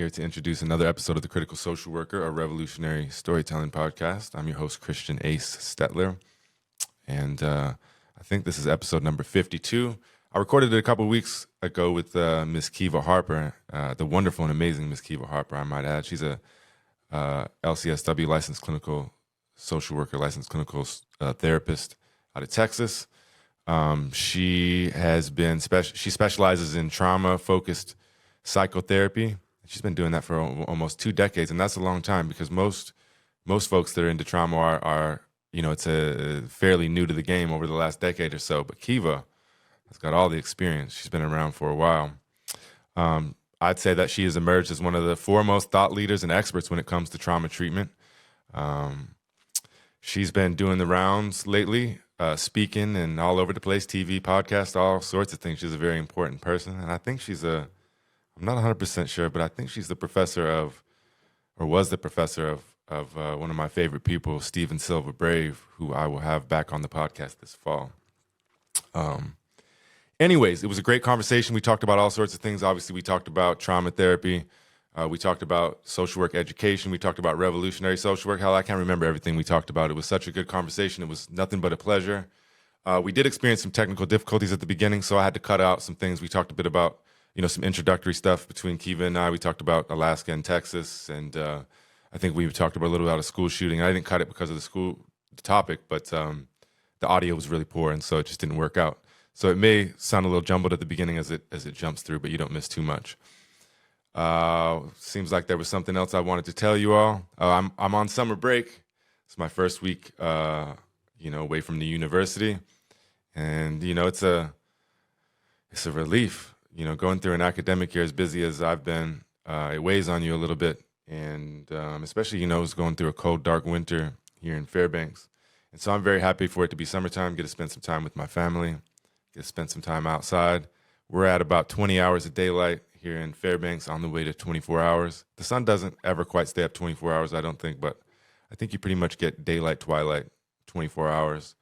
here to introduce another episode of The Critical Social Worker, a revolutionary storytelling podcast. I'm your host, Christian Ace Stettler, and I think this is episode number 52. I recorded it a couple of weeks ago with Miss Kiva Harper, the wonderful and amazing Miss Kiva Harper, I might add. She's a LCSW, licensed clinical social worker, licensed clinical therapist out of Texas. She has been she specializes in trauma-focused psychotherapy. She's been doing that for almost 2 decades, and that's a long time because most folks that are into trauma are it's a fairly new to the game over the last decade or so. But Kiva has got all the experience. She's been around for a while. I'd say that she has emerged as one of the foremost thought leaders and experts when it comes to trauma treatment. She's been doing the rounds lately, speaking and all over the place, TV, podcast, all sorts of things. She's a very important person. And I think I'm not 100% sure, but I think she's the professor of, or was the professor of one of my favorite people, Stephen Silva Brave, who I will have back on the podcast this fall. Anyways, it was a great conversation. We talked about all sorts of things. Obviously, we talked about trauma therapy. We talked about social work education. We talked about revolutionary social work. Hell, I can't remember everything we talked about. It was such a good conversation. It was nothing but a pleasure. We did experience some technical difficulties at the beginning, so I had to cut out some things. We talked a bit about, some introductory stuff between Kiva and I. We talked about Alaska and Texas, and I think we talked about a little about a school shooting. I didn't cut it because of the topic, but the audio was really poor, and so it just didn't work out. So it may sound a little jumbled at the beginning as it jumps through, but you don't miss too much. Seems like there was something else I wanted to tell you all. I'm on summer break. It's my first week, away from the university, and it's a relief. Going through an academic year as busy as I've been, it weighs on you a little bit, and especially it's going through a cold, dark winter here in Fairbanks, and so I'm very happy for it to be summertime. Get to spend some time with my family. Get to spend some time outside. We're at about 20 hours of daylight here in Fairbanks, on the way to 24 hours. The sun doesn't ever quite stay up 24 hours, I don't think, but I think you pretty much get daylight, twilight, 24 hours.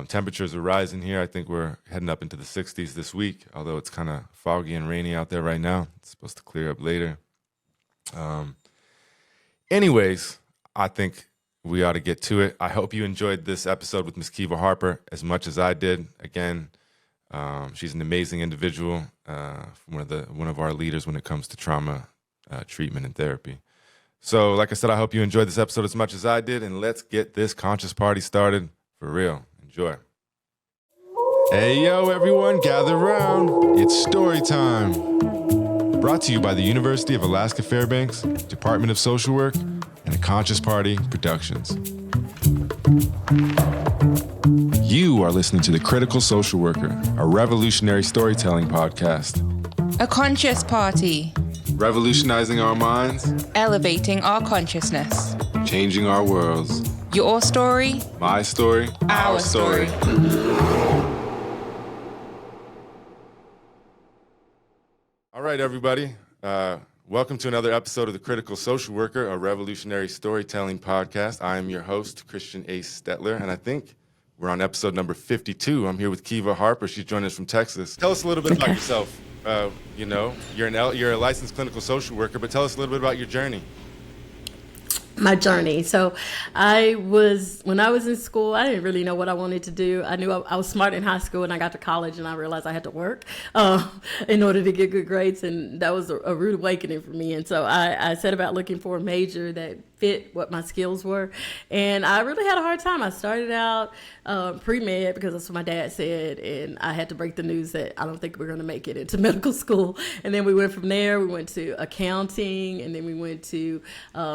Temperatures are rising here. I think we're heading up into the 60s this week, although it's kind of foggy and rainy out there right now. It's supposed to clear up later. Anyways, I think we ought to get to it. I hope you enjoyed this episode with Ms. Kiva Harper as much as I did. Again, she's an amazing individual, one of our leaders when it comes to trauma treatment and therapy. So, like I said, I hope you enjoyed this episode as much as I did, and let's get this conscious party started for real. Enjoy. Hey, yo, everyone, gather around. It's story time. Brought to you by the University of Alaska Fairbanks, Department of Social Work, and a Conscious Party Productions. You are listening to The Critical Social Worker, a revolutionary storytelling podcast. A conscious party. Revolutionizing our minds. Elevating our consciousness. Changing our worlds. Your story. My story. Our story. All right, everybody. Welcome to another episode of The Critical Social Worker, a revolutionary storytelling podcast. I am your host, Christian Ace Stettler, and I think we're on episode number 52. I'm here with Kiva Harper. She's joining us from Texas. Tell us a little bit about yourself. You're a licensed clinical social worker, but tell us a little bit about your journey. My journey. So when I was in school, I didn't really know what I wanted to do. I knew I was smart in high school, and I got to college and I realized I had to work in order to get good grades. And that was a rude awakening for me. And so I set about looking for a major that fit what my skills were. And I really had a hard time. I started out pre-med because that's what my dad said. And I had to break the news that I don't think we're going to make it into medical school. And then we went from there. We went to accounting, and then we went to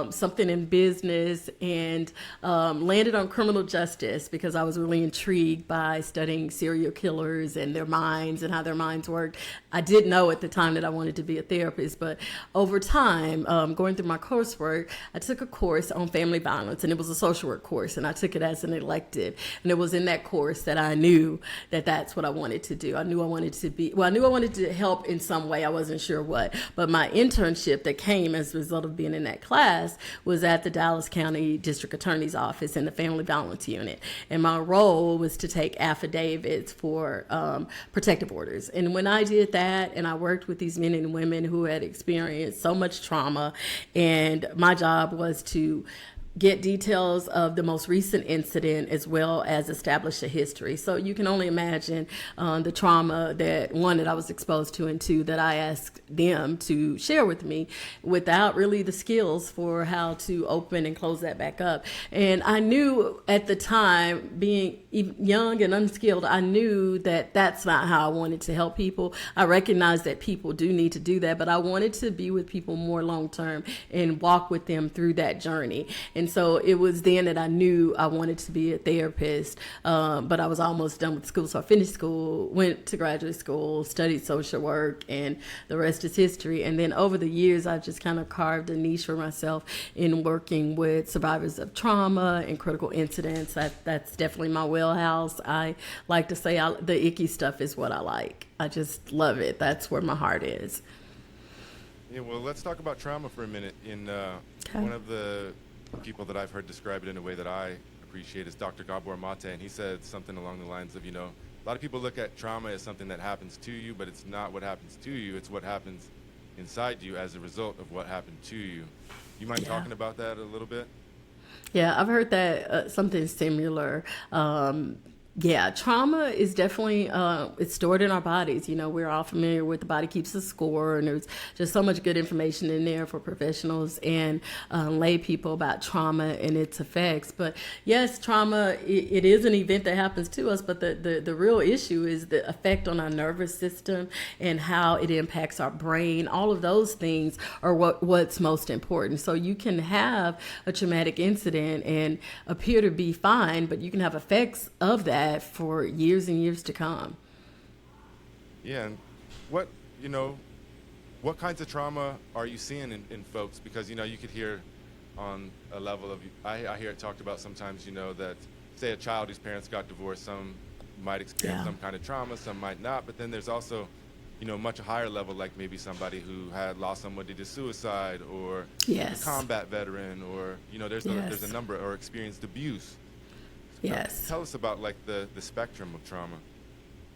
something in business, and landed on criminal justice because I was really intrigued by studying serial killers and their minds and how their minds worked. I did know at the time that I wanted to be a therapist, but over time, going through my coursework, I took a course on family violence, and it was a social work course, and I took it as an elective. And it was in that course that I knew that that's what I wanted to do. I knew I wanted to help in some way. I wasn't sure what. But my internship that came as a result of being in that class was at the Dallas County District Attorney's Office in the Family Violence Unit. And my role was to take affidavits for protective orders. And when I did that, and I worked with these men and women who had experienced so much trauma, and my job was to get details of the most recent incident as well as establish a history. So you can only imagine the trauma that I was exposed to, and two, that I asked them to share with me without really the skills for how to open and close that back up. And I knew at the time, being young and unskilled, I knew that that's not how I wanted to help people. I recognized that people do need to do that, but I wanted to be with people more long term and walk with them through that journey. And so it was then that I knew I wanted to be a therapist, but I was almost done with school. So I finished school, went to graduate school, studied social work, and the rest is history. And then over the years, I just kind of carved a niche for myself in working with survivors of trauma and critical incidents. That's definitely my wheelhouse. I like to say the icky stuff is what I like. I just love it. That's where my heart is. Yeah, well, let's talk about trauma for a minute. One of the people that I've heard describe it in a way that I appreciate is Dr. Gabor Mate, and he said something along the lines of, a lot of people look at trauma as something that happens to you, but it's not what happens to you, it's what happens inside you as a result of what happened to you. You mind talking about that a little bit? Yeah, I've heard that something similar. Trauma is definitely, it's stored in our bodies. We're all familiar with the body keeps a score, and there's just so much good information in there for professionals and lay people about trauma and its effects. But yes, trauma, it is an event that happens to us, but the real issue is the effect on our nervous system and how it impacts our brain. All of those things are what's most important. So you can have a traumatic incident and appear to be fine, but you can have effects of that for years and years to come. Yeah, and what kinds of trauma are you seeing in folks? Because you could hear on a level of, I hear it talked about sometimes, that say a child whose parents got divorced, some might experience some kind of trauma, some might not, but then there's also much higher level, like maybe somebody who had lost somebody to suicide, or a combat veteran, or there's a number, or experienced abuse. Yes. Tell us about the spectrum of trauma.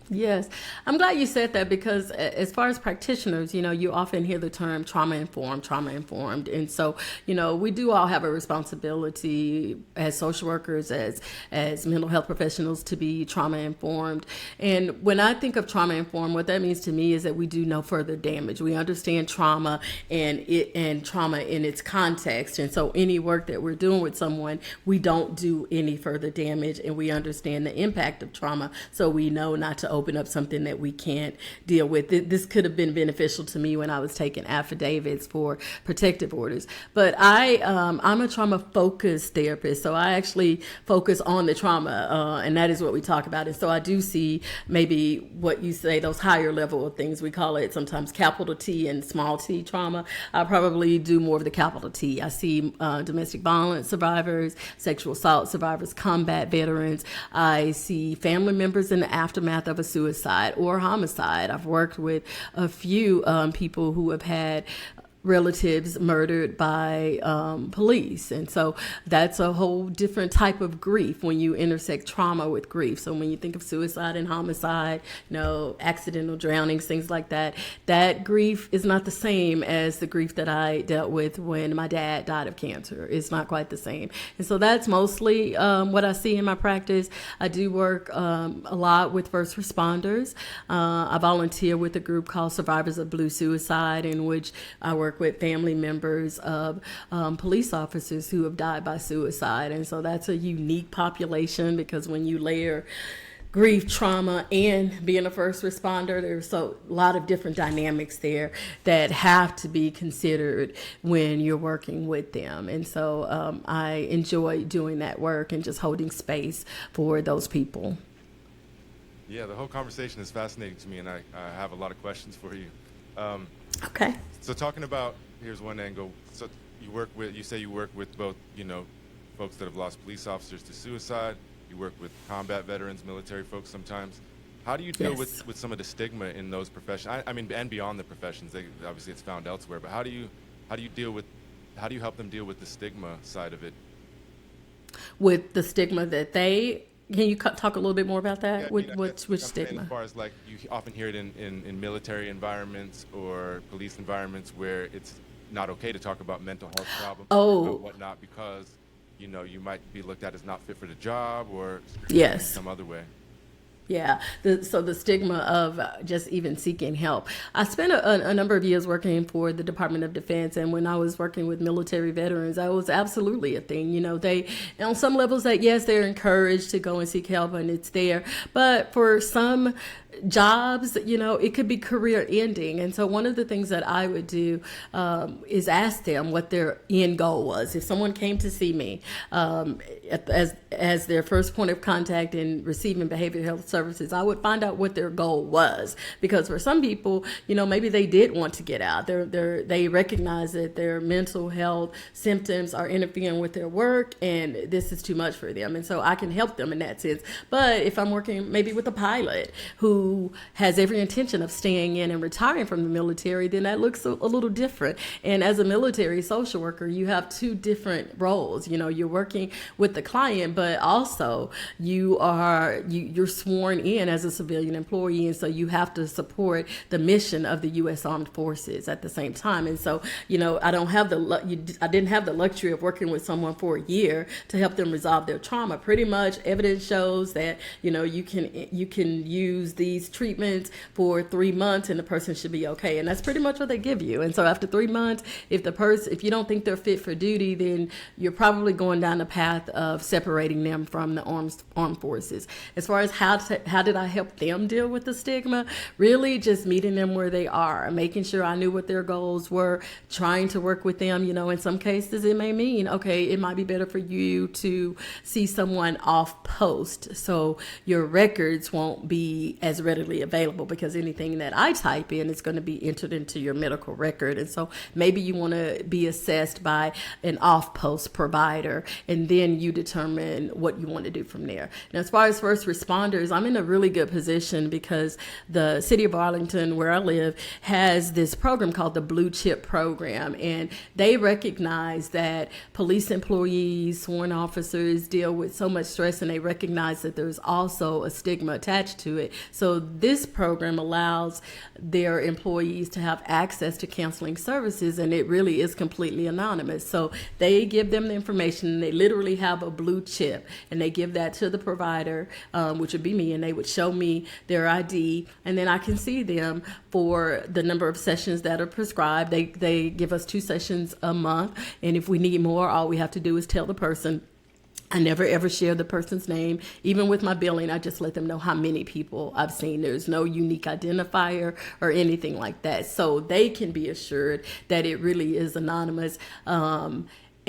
Yes. I'm glad you said that, because as far as practitioners, you often hear the term trauma-informed. And so, we do all have a responsibility as social workers, as mental health professionals, to be trauma-informed. And when I think of trauma-informed, what that means to me is that we do no further damage. We understand trauma and trauma in its context. And so any work that we're doing with someone, we don't do any further damage, and we understand the impact of trauma. So we know not to open up something that we can't deal with. This could have been beneficial to me when I was taking affidavits for protective orders. But I'm a trauma-focused therapist, so I actually focus on the trauma, and that is what we talk about. And so I do see maybe what you say, those higher level of things. We call it sometimes capital T and small t trauma. I probably do more of the capital T. I see domestic violence survivors, sexual assault survivors, combat veterans. I see family members in the aftermath of a suicide or homicide. I've worked with a few people who have had relatives murdered by police. And so that's a whole different type of grief when you intersect trauma with grief. So when you think of suicide and homicide, accidental drownings, things like that, that grief is not the same as the grief that I dealt with when my dad died of cancer. It's not quite the same. And so that's mostly what I see in my practice. I do work a lot with first responders. I volunteer with a group called Survivors of Blue Suicide, in which I work with family members of police officers who have died by suicide. And so that's a unique population, because when you layer grief, trauma, and being a first responder, there's a lot of different dynamics there that have to be considered when you're working with them. And so I enjoy doing that work and just holding space for those people. Yeah, the whole conversation is fascinating to me, and I have a lot of questions for you. Okay. So talking about, here's one angle. So you say you work with both, folks that have lost police officers to suicide. You work with combat veterans, military folks sometimes. How do you deal Yes. with some of the stigma in those professions? I mean, and beyond the professions, obviously it's found elsewhere. But how do you help them deal with the stigma side of it? With the stigma that can you talk a little bit more about that? Yeah, Which I'm saying stigma? as far as like you often hear it in military environments or police environments where it's not okay to talk about mental health problems Oh. or whatnot because you might be looked at as not fit for the job or Yes. some other way. Yeah, so the stigma of just even seeking help. I spent a number of years working for the Department of Defense, and when I was working with military veterans, that was absolutely a thing. They, on some levels, that yes, they're encouraged to go and seek help, and it's there. But for some jobs, it could be career ending. And so one of the things that I would do is ask them what their end goal was. If someone came to see me as their first point of contact in receiving behavioral health services, I would find out what their goal was. Because for some people, maybe they did want to get out. They recognize that their mental health symptoms are interfering with their work, and this is too much for them. And so I can help them in that sense. But if I'm working maybe with a pilot who has every intention of staying in and retiring from the military, then that looks a little different. And as a military social worker, you have two different roles. You're working with the client, but also you're sworn in as a civilian employee, and so you have to support the mission of the U.S. Armed Forces at the same time. And so, I didn't have the luxury of working with someone for a year to help them resolve their trauma. Pretty much, evidence shows that you can use these treatments for 3 months and the person should be okay. And that's pretty much what they give you. And so after 3 months, if you don't think they're fit for duty, then you're probably going down the path of separating them from the armed forces. As far as how did I help them deal with the stigma, really just meeting them where they are, making sure I knew what their goals were, trying to work with them. In some cases it may mean, okay, it might be better for you to see someone off post so your records won't be as readily available, because anything that I type in is going to be entered into your medical record. And so maybe you want to be assessed by an off-post provider, and then you determine what you want to do from there. Now, as far as first responders, I'm in a really good position because the city of Arlington, where I live, has this program called the Blue Chip Program, and they recognize that police employees, sworn officers deal with so much stress, and they recognize that there's also a stigma attached to it. So this program allows their employees to have access to counseling services, and it really is completely anonymous. So they give them the information, and they literally have a blue chip, and they give that to the provider, which would be me, and they would show me their ID, and then I can see them for the number of sessions that are prescribed. They give us 2 sessions a month, and if we need more, all we have to do is tell the person. I never ever share the person's name. Even with my billing, I just let them know how many people I've seen. There's no unique identifier or anything like that. So they can be assured that it really is anonymous.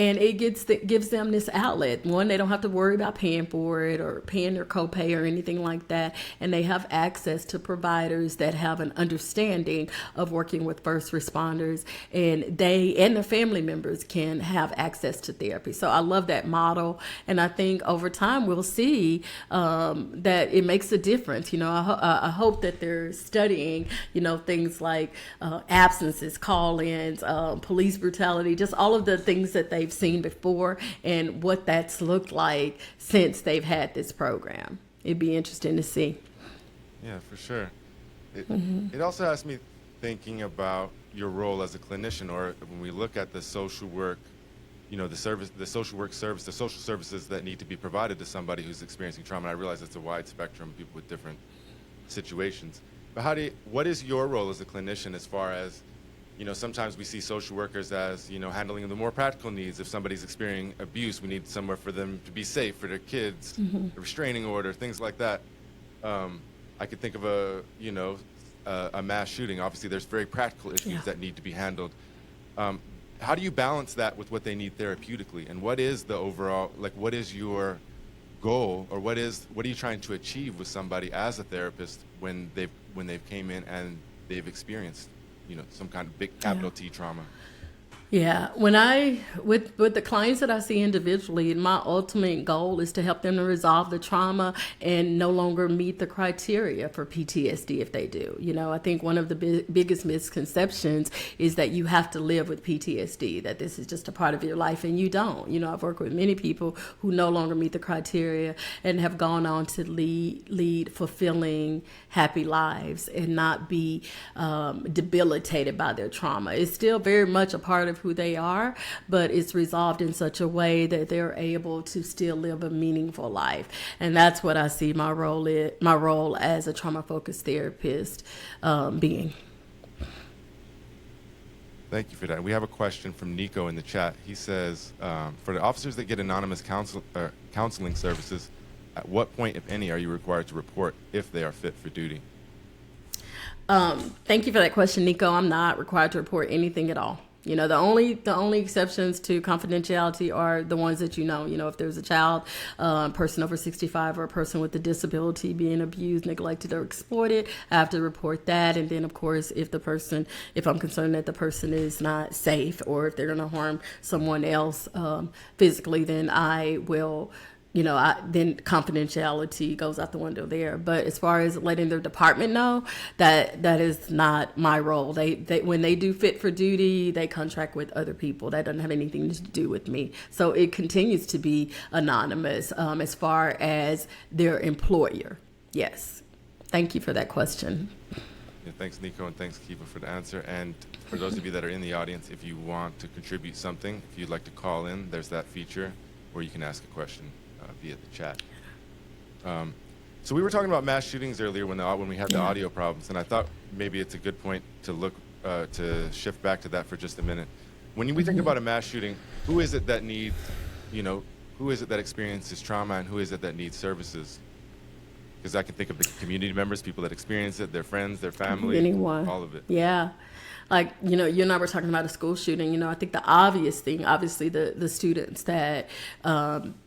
And it gives them this outlet. One, they don't have to worry about paying for it or paying their copay or anything like that. And they have access to providers that have an understanding of working with first responders. And they and their family members can have access to therapy. So I love that model. And I think over time we'll see that it makes a difference. I hope that they're studying, things like absences, call-ins, police brutality, just all of the things that they've seen before and what that's looked like since they've had this program. It'd be interesting to see. Yeah, for sure. It also has me thinking about your role as a clinician, or when we look at the social work, the social work service, the social services that need to be provided to somebody who's experiencing trauma. And I realize it's a wide spectrum, people with different situations. But what is your role as a clinician as far as, sometimes we see social workers as, handling the more practical needs. If somebody's experiencing abuse, we need somewhere for them to be safe for their kids, a restraining order, things like that. I could think of a mass shooting. Obviously, there's very practical issues that need to be handled. How do you balance that with what they need therapeutically? And what is the overall, what is your goal, or what are you trying to achieve with somebody as a therapist when they've came in and they've experienced some kind of big capital T trauma? Yeah, with the clients that I see individually, my ultimate goal is to help them to resolve the trauma and no longer meet the criteria for PTSD if they do. I think one of the biggest misconceptions is that you have to live with PTSD, that this is just a part of your life, and you don't. I've worked with many people who no longer meet the criteria and have gone on to lead fulfilling, happy lives and not be debilitated by their trauma. It's still very much a part of who they are, but it's resolved in such a way that they're able to still live a meaningful life. And that's what I see my role as a trauma-focused therapist being. Thank you for that. We have a question from Nico in the chat. He says, for the officers that get anonymous counseling services, at what point, if any, are you required to report if they are fit for duty? Thank you for that question, Nico. I'm not required to report anything at all. The only exceptions to confidentiality are the ones that if there's a child, person over 65, or a person with a disability being abused, neglected, or exploited, I have to report that. And then, of course, if I'm concerned that the person is not safe or if they're going to harm someone else physically, then I will. Then confidentiality goes out the window there. But as far as letting their department know, that is not my role. They when they do fit for duty, they contract with other people. That doesn't have anything to do with me. So it continues to be anonymous as far as their employer. Yes. Thank you for that question. Yeah, thanks, Nico, and thanks, Kiva, for the answer. And for those of you that are in the audience, if you want to contribute something, if you'd like to call in, there's that feature where you can ask a question via the chat. So we were talking about mass shootings earlier when we had the audio problems, and I thought maybe it's a good point to shift back to that for just a minute. When we think about a mass shooting, who is it that needs, who is it that experiences trauma, and who is it that needs services? Because I can think of the community members, people that experience it, their friends, their family, anyone, all of it. Yeah. Like, you and I were talking about a school shooting. I think the obvious thing, obviously the students that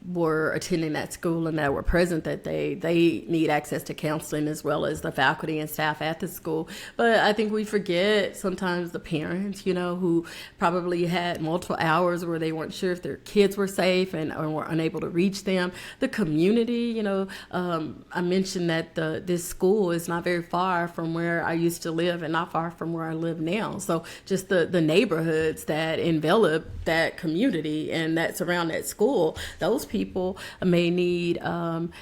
were attending that school and that were present, that they need access to counseling, as well as the faculty and staff at the school. But I think we forget sometimes the parents, who probably had multiple hours where they weren't sure if their kids were safe or were unable to reach them. The community, I mentioned that this school is not very far from where I used to live and not far from where I live now. So just the neighborhoods that envelop that community and that surround that school, those people may need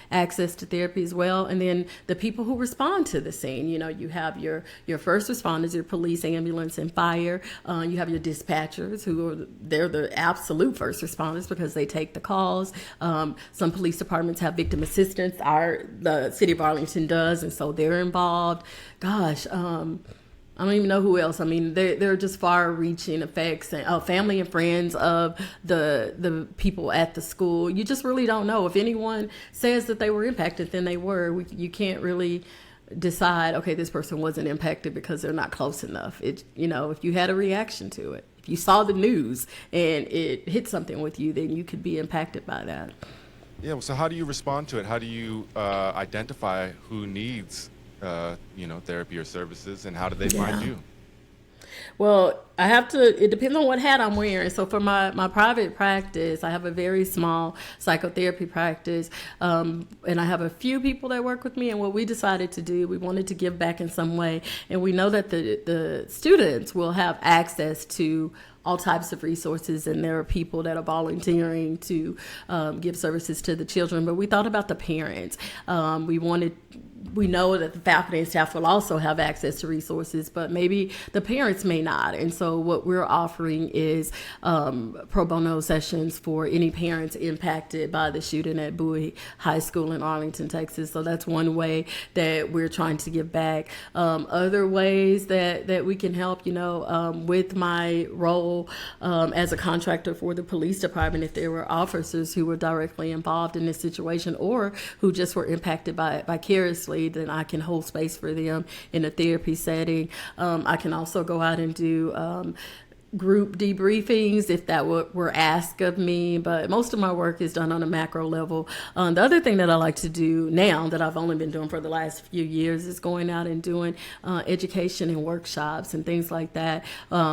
access to therapy as well. And then the people who respond to the scene, you have your first responders, your police, ambulance, and fire. You have your dispatchers they're the absolute first responders because they take the calls. Some police departments have victim assistance. The city of Arlington does, and so they're involved. Gosh, I don't even know who else. I mean, they're just far-reaching effects, and family and friends of the people at the school. You just really don't know. If anyone says that they were impacted, then they were. You can't really decide, okay, this person wasn't impacted because they're not close enough. If you had a reaction to it, if you saw the news and it hit something with you, then you could be impacted by that. Yeah. Well, so how do you respond to it? How do you identify who needs therapy or services, and how do they find you? Well, it depends on what hat I'm wearing. So for my private practice, I have a very small psychotherapy practice, and I have a few people that work with me. And what we decided to do, we wanted to give back in some way. And we know that the students will have access to all types of resources, and there are people that are volunteering to give services to the children. But we thought about the parents. We know that the faculty and staff will also have access to resources, but maybe the parents may not. And so what we're offering is pro bono sessions for any parents impacted by the shooting at Bowie High School in Arlington, Texas. So that's one way that we're trying to give back. Other ways that we can help, with my role as a contractor for the police department, if there were officers who were directly involved in this situation or who just were impacted vicariously, then I can hold space for them in a therapy setting. I can also go out and do group debriefings if that were asked of me, but most of my work is done on a macro level. The other thing that I like to do now that I've only been doing for the last few years is going out and doing education and workshops and things like that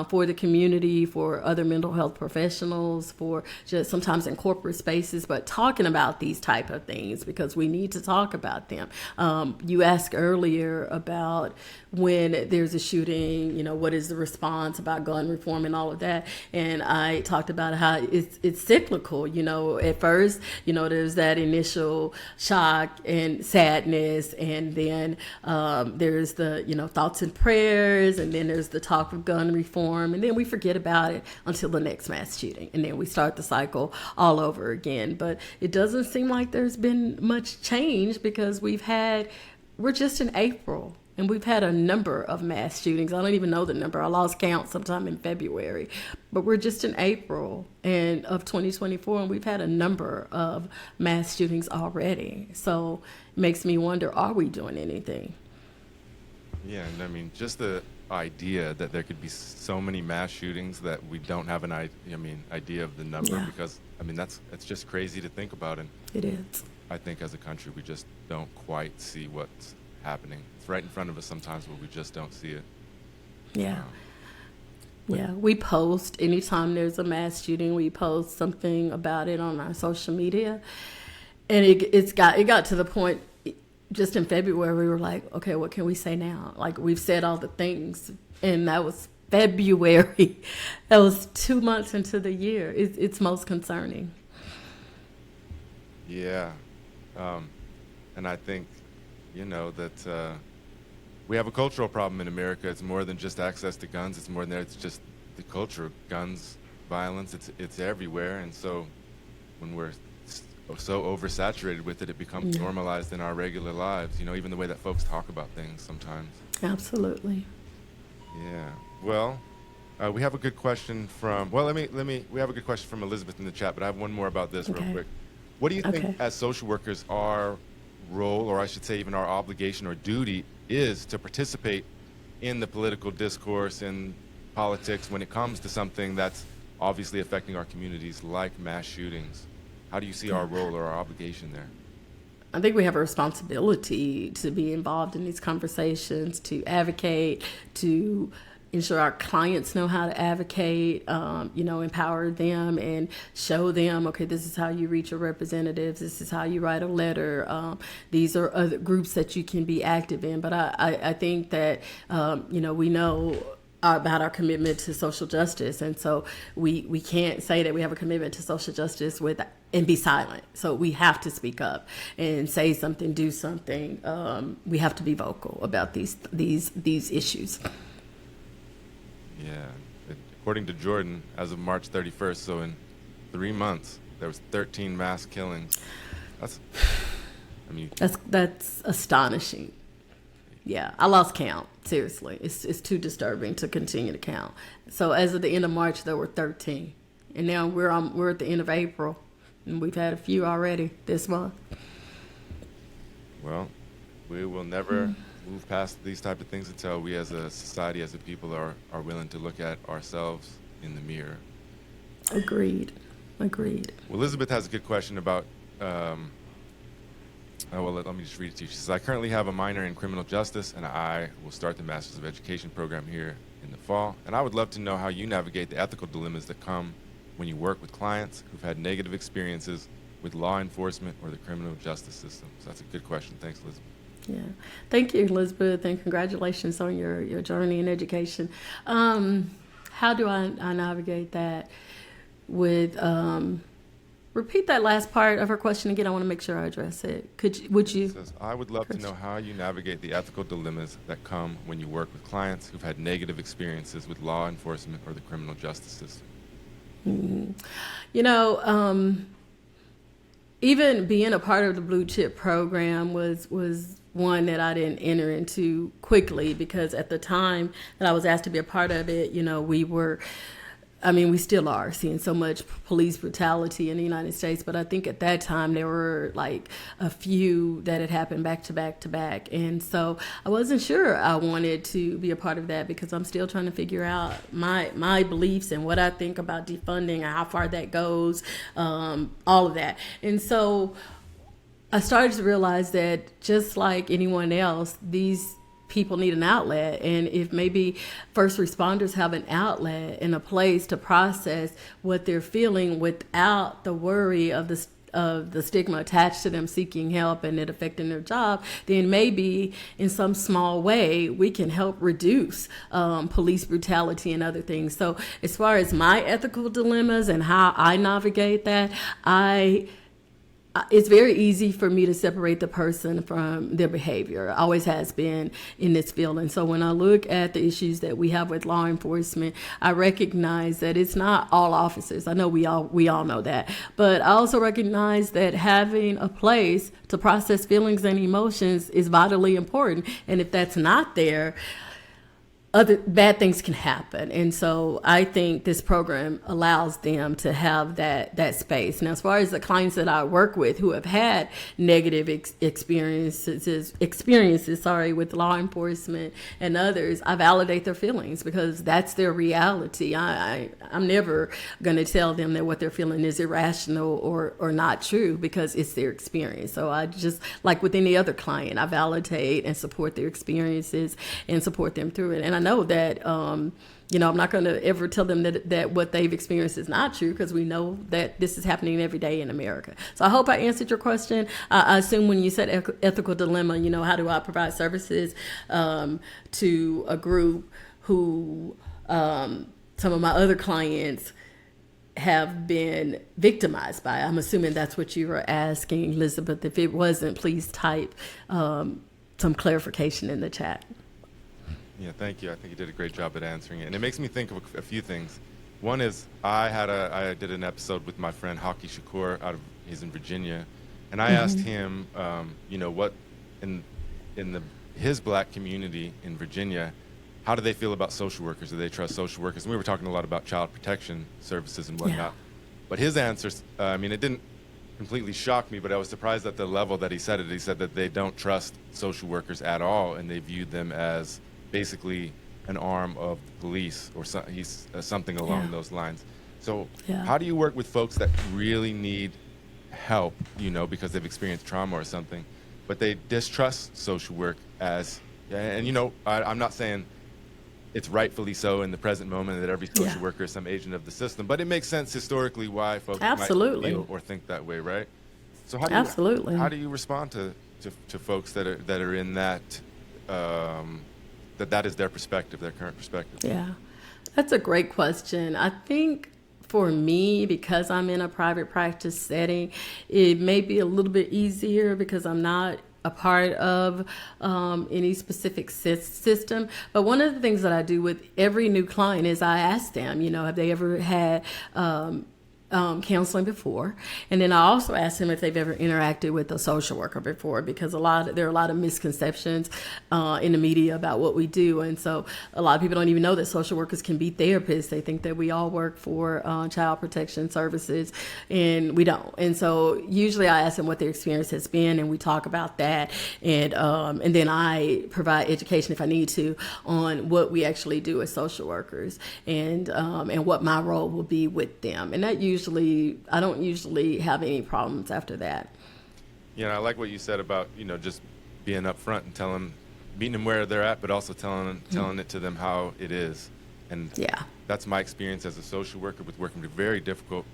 for the community, for other mental health professionals, for just sometimes in corporate spaces, but talking about these type of things because we need to talk about them. You asked earlier about when there's a shooting, what is the response about gun reform and all of that. And I talked about how it's cyclical. At first, there's that initial shock and sadness, and then there's the, thoughts and prayers, and then there's the talk of gun reform, and then we forget about it until the next mass shooting, and then we start the cycle all over again. But it doesn't seem like there's been much change because we're just in April. And we've had a number of mass shootings. I don't even know the number. I lost count sometime in February. But we're just in April of 2024, and we've had a number of mass shootings already. So it makes me wonder, are we doing anything? Yeah, and I mean, just the idea that there could be so many mass shootings that we don't have an idea of the number, because, that's just crazy to think about. And it is. I think as a country, we just don't quite see what's happening. It's right in front of us sometimes, but we just don't see it. Yeah. We post anytime there's a mass shooting. We post something about it on our social media, and it got to the point just in February we were like, okay, what can we say now? Like, we've said all the things, and that was February. That was 2 months into the year. It's most concerning. Yeah, and I think that we have a cultural problem in America. It's more than just access to guns. It's more than that. It's just the culture of guns, violence. It's everywhere. And so when we're so oversaturated with it, it becomes normalized in our regular lives. Even the way that folks talk about things sometimes. Absolutely. Yeah. Well, we have a good question from. Well, we have a good question from Elizabeth in the chat, but I have one more about this real quick. What do you think, as social workers, our role, or I should say even our obligation or duty, is to participate in the political discourse and politics when it comes to something that's obviously affecting our communities like mass shootings? How do you see our role or our obligation there? I think we have a responsibility to be involved in these conversations, to advocate, to ensure our clients know how to advocate, empower them and show them, okay, this is how you reach your representatives. This is how you write a letter. These are other groups that you can be active in. But I think that, we know about our commitment to social justice. And so we can't say that we have a commitment to social justice and be silent. So we have to speak up and say something, do something. We have to be vocal about these issues. Yeah. According to Jordan, as of March 31st, so in 3 months, there was 13 mass killings. That's astonishing. Yeah, I lost count. Seriously, it's too disturbing to continue to count. So as of the end of March, there were 13, and now we're at the end of April, and we've had a few already this month. Well, we will never move past these type of things until we as a society, as a people, are willing to look at ourselves in the mirror. Agreed. Well, Elizabeth has a good question about, let me just read it to you. She says, I currently have a minor in criminal justice, and I will start the Masters of Education program here in the fall. And I would love to know how you navigate the ethical dilemmas that come when you work with clients who've had negative experiences with law enforcement or the criminal justice system. So that's a good question. Thanks, Elizabeth. Yeah. Thank you, Elizabeth, and congratulations on your journey in education. How do I navigate that with, repeat that last part of her question again. I want to make sure I address it. Would you? Says, I would love to know how you navigate the ethical dilemmas that come when you work with clients who've had negative experiences with law enforcement or the criminal justice system. Even being a part of the Blue Chip program was one that I didn't enter into quickly, because at the time that I was asked to be a part of it, we were I mean, we still are seeing so much police brutality in the United States, but I think at that time there were like a few that had happened back to back to back. And so I wasn't sure I wanted to be a part of that because I'm still trying to figure out my beliefs and what I think about defunding and how far that goes, all of that. And so I started to realize that just like anyone else, these people need an outlet, and if maybe first responders have an outlet and a place to process what they're feeling without the worry of the stigma attached to them seeking help and it affecting their job, then maybe in some small way we can help reduce police brutality and other things. So as far as my ethical dilemmas and how I navigate that, it's very easy for me to separate the person from their behavior. Always has been in this field. And so when I look at the issues that we have with law enforcement, I recognize that it's not all officers. I know we all know that. But I also recognize that having a place to process feelings and emotions is vitally important. And if that's not there, other bad things can happen. And so I think this program allows them to have that space. Now, as far as the clients that I work with who have had negative experiences with law enforcement and others, I validate their feelings because that's their reality. I'm never going to tell them that what they're feeling is irrational or not true because it's their experience. So I just, like with any other client, I validate and support their experiences and support them through it. And I know that, I'm not going to ever tell them that what they've experienced is not true because we know that this is happening every day in America. So I hope I answered your question. I assume when you said ethical dilemma, how do I provide services to a group who some of my other clients have been victimized by? I'm assuming that's what you were asking, Elizabeth. If it wasn't, please type some clarification in the chat. Yeah, thank you. I think you did a great job at answering it. And it makes me think of a few things. One is I did an episode with my friend Haki Shakur he's in Virginia, and I asked him, what in his black community in Virginia, how do they feel about social workers? Do they trust social workers? And we were talking a lot about child protection services and whatnot. Yeah. But his answers, it didn't completely shock me, but I was surprised at the level that he said it. He said that they don't trust social workers at all, and they viewed them as basically an arm of the police or something along those lines. So how do you work with folks that really need help, because they've experienced trauma or something, but they distrust social work as, I'm not saying it's rightfully so in the present moment that every social worker is some agent of the system, but it makes sense historically why folks might feel or think that way, right? So how do you respond to folks that are in that that is their perspective, their current perspective? Yeah, that's a great question. I think for me, because I'm in a private practice setting, it may be a little bit easier because I'm not a part of any specific system. But one of the things that I do with every new client is I ask them, have they ever had counseling before? And then I also ask them if they've ever interacted with a social worker before, because there are a lot of misconceptions in the media about what we do. And so a lot of people don't even know that social workers can be therapists. They think that we all work for child protection services, and we don't. And so usually I ask them what their experience has been, and we talk about that. And then I provide education if I need to on what we actually do as social workers and what my role will be with them. And that I don't usually have any problems after that. Yeah, I like what you said about, just being upfront and meeting them where they're at, but also telling it to them how it is. And that's my experience as a social worker with working with very difficult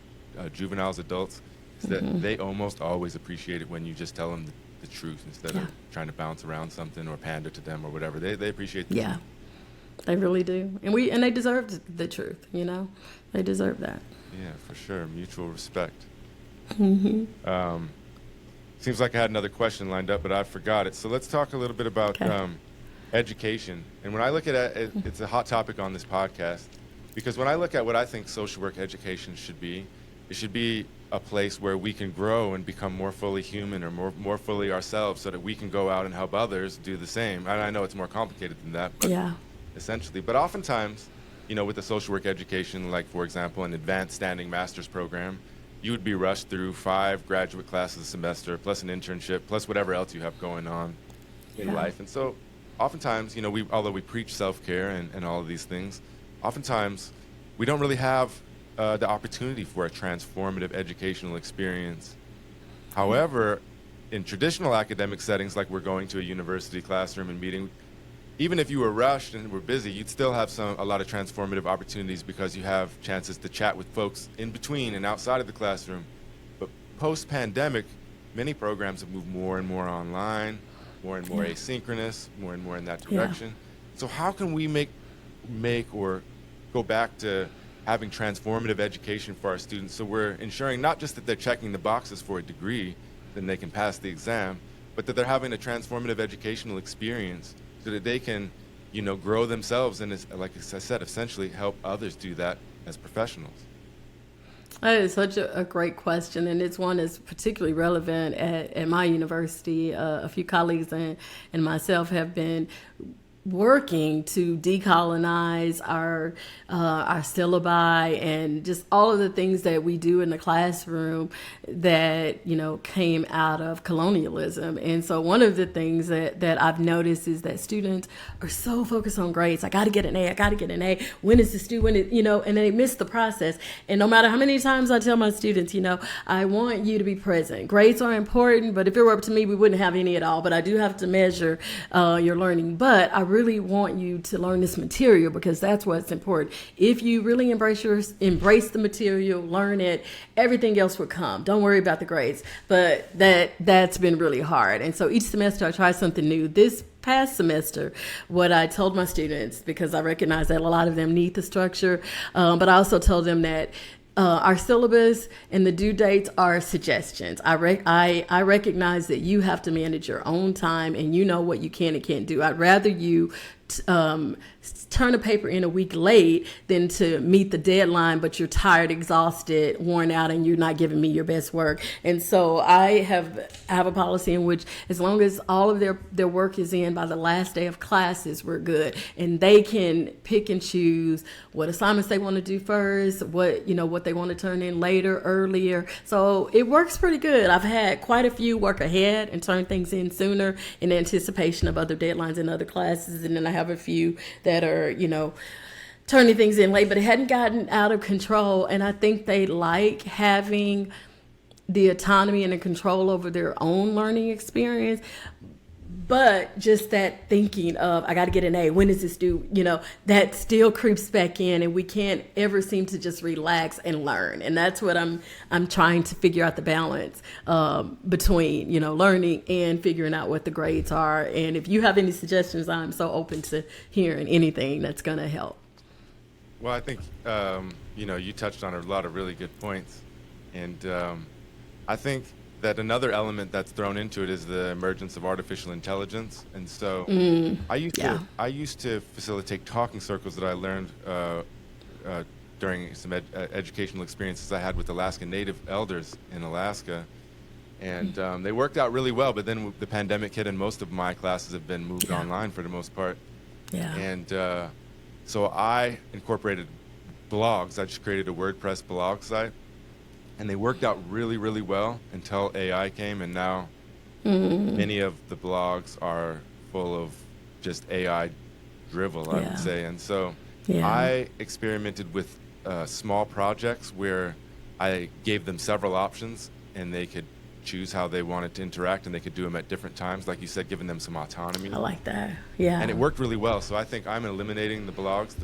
juveniles, adults, is that they almost always appreciate it when you just tell them the truth instead of trying to bounce around something or pander to them or whatever. They appreciate the truth. They really do. And they deserve the truth, They deserve that. Yeah, for sure. Mutual respect. Mm-hmm. Seems like I had another question lined up, but I forgot it. So let's talk a little bit about education. And when I look at it, it's a hot topic on this podcast, because when I look at what I think social work education should be, it should be a place where we can grow and become more fully human or more fully ourselves so that we can go out and help others do the same. And I know it's more complicated than that, but essentially. But oftentimes, with the social work education, like, for example, an advanced standing master's program, you would be rushed through 5 graduate classes a semester, plus an internship, plus whatever else you have going on in life. And so oftentimes, although we preach self-care and all of these things, oftentimes we don't really have the opportunity for a transformative educational experience. However, in traditional academic settings, like we're going to a university classroom and meeting, even if you were rushed and were busy, you'd still have a lot of transformative opportunities because you have chances to chat with folks in between and outside of the classroom. But post-pandemic, many programs have moved more and more online, more and more asynchronous, more and more in that direction. So how can we make or go back to having transformative education for our students, so we're ensuring not just that they're checking the boxes for a degree, then they can pass the exam, but that they're having a transformative educational experience so that they can, grow themselves and, like I said, essentially help others do that as professionals? That is such a great question, and it's one that's particularly relevant at my university. A few colleagues and myself have been working to decolonize our syllabi and just all of the things that we do in the classroom that came out of colonialism. And so one of the things that I've noticed is that students are so focused on grades. I got to get an A. When is this due? And they miss the process. And no matter how many times I tell my students, I want you to be present. Grades are important, but if it were up to me, we wouldn't have any at all. But I do have to measure your learning. But I really want you to learn this material because that's what's important. If you really embrace the material, learn it, everything else will come. Don't worry about the grades. But that's been really hard. And so each semester I try something new. This past semester, what I told my students, because I recognize that a lot of them need the structure, but I also told them that our syllabus and the due dates are suggestions. I recognize that you have to manage your own time and you know what you can and can't do. I'd rather you turn a paper in a week late than to meet the deadline, but you're tired, exhausted, worn out, and you're not giving me your best work. And so I have a policy in which as long as all of their work is in by the last day of classes, we're good. And they can pick and choose what assignments they want to do first, what they want to turn in later, earlier. So it works pretty good. I've had quite a few work ahead and turn things in sooner in anticipation of other deadlines in other classes. And then I have a few that are, turning things in late, but it hadn't gotten out of control. And I think they like having the autonomy and the control over their own learning experience. But just that thinking of, I got to get an A, when does this due? That still creeps back in, and we can't ever seem to just relax and learn. And that's what I'm trying to figure out the balance between, learning and figuring out what the grades are. And if you have any suggestions, I'm so open to hearing anything that's going to help. Well, I think, you touched on a lot of really good points. And I think that another element that's thrown into it is the emergence of artificial intelligence. And so I used to facilitate talking circles that I learned during some educational experiences I had with Alaska Native elders in Alaska. And they worked out really well, but then the pandemic hit and most of my classes have been moved online for the most part. Yeah. And so I incorporated blogs. I just created a WordPress blog site. And they worked out really, really well until AI came, and now many of the blogs are full of just AI drivel, I would say. And so I experimented with small projects where I gave them several options, and they could choose how they wanted to interact, and they could do them at different times, like you said, giving them some autonomy. I like that. Yeah. And it worked really well. So I think I'm eliminating the blogs,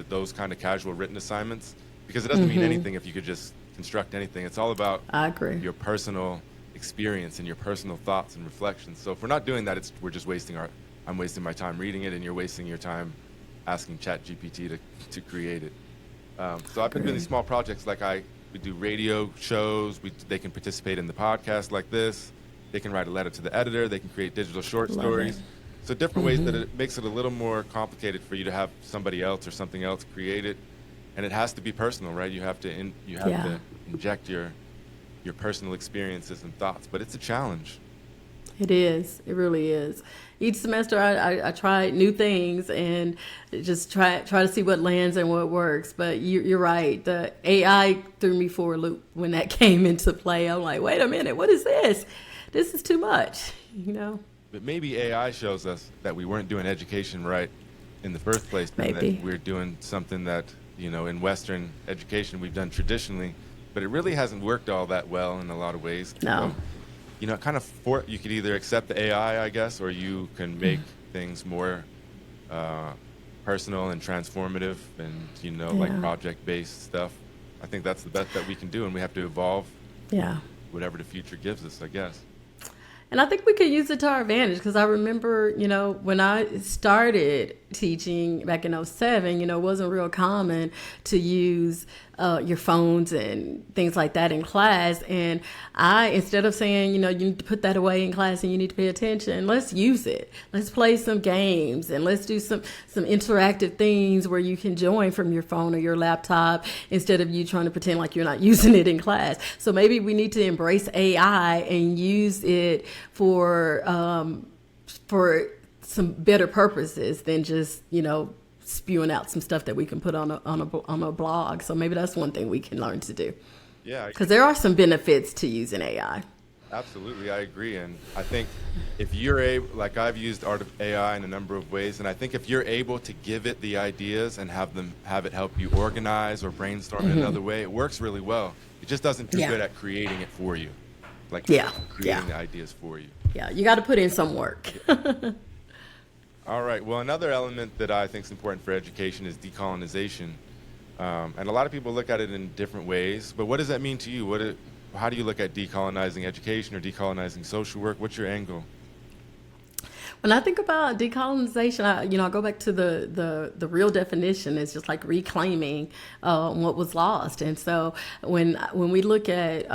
those kind of casual written assignments, because it doesn't mean anything if you could just construct anything. It's all about your personal experience and your personal thoughts and reflections. So if we're not doing that, we're just I'm wasting my time reading it, and you're wasting your time asking ChatGPT to create it. So I've been doing these small projects, like we do radio shows. They can participate in the podcast like this. They can write a letter to the editor. They can create digital short stories. So different ways that it makes it a little more complicated for you to have somebody else or something else create it. And it has to be personal, right? You have to to inject your personal experiences and thoughts, but it's a challenge. It is. It really is. Each semester, I try new things and just try to see what lands and what works. But you're right. The AI threw me for a loop when that came into play. I'm like, wait a minute, what is this? This is too much, you know? But maybe AI shows us that we weren't doing education right in the first place. And Maybe. that we're doing something that, in Western education we've done traditionally, but it really hasn't worked all that well in a lot of ways. No. So, kind of you could either accept the AI, I guess, or you can make things more personal and transformative and, like project-based stuff. I think that's the best that we can do, and we have to evolve whatever the future gives us, I guess. And I think we could use it to our advantage because I remember, when I started teaching back in 2007, it wasn't real common to use your phones and things like that in class. And instead of saying, you need to put that away in class and you need to pay attention, let's use it. Let's play some games and let's do some interactive things where you can join from your phone or your laptop instead of you trying to pretend like you're not using it in class. So maybe we need to embrace AI and use it for some better purposes than just, spewing out some stuff that we can put on a blog. So maybe that's one thing we can learn to do. Yeah. Because there are some benefits to using AI. Absolutely, I agree. And I think if you're able, like I've used AI in a number of ways, and I think if you're able to give it the ideas and have it help you organize or brainstorm in another way, it works really well. It just doesn't do good at creating it for you. Like creating the ideas for you. Yeah, you got to put in some work. All right. Well, another element that I think is important for education is decolonization. And a lot of people look at it in different ways. But what does that mean to you? How do you look at decolonizing education or decolonizing social work? What's your angle? When I think about decolonization, I go back to the real definition. It's just like reclaiming what was lost. And so when we look at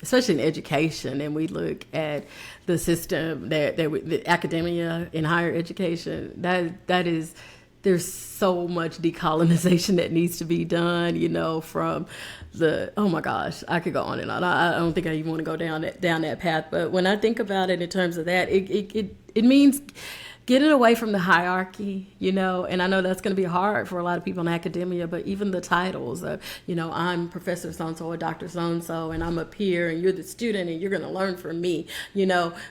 especially in education, and we look at the system the academia in higher education, that is, there's so much decolonization that needs to be done, from oh my gosh, I could go on and on. I don't think I even want to go down that path. But when I think about it in terms of that, it means getting away from the hierarchy, and I know that's going to be hard for a lot of people in academia, but even the titles of, I'm Professor so-and-so or Dr. so-and-so, and I'm a peer, and you're the student, and you're going to learn from me,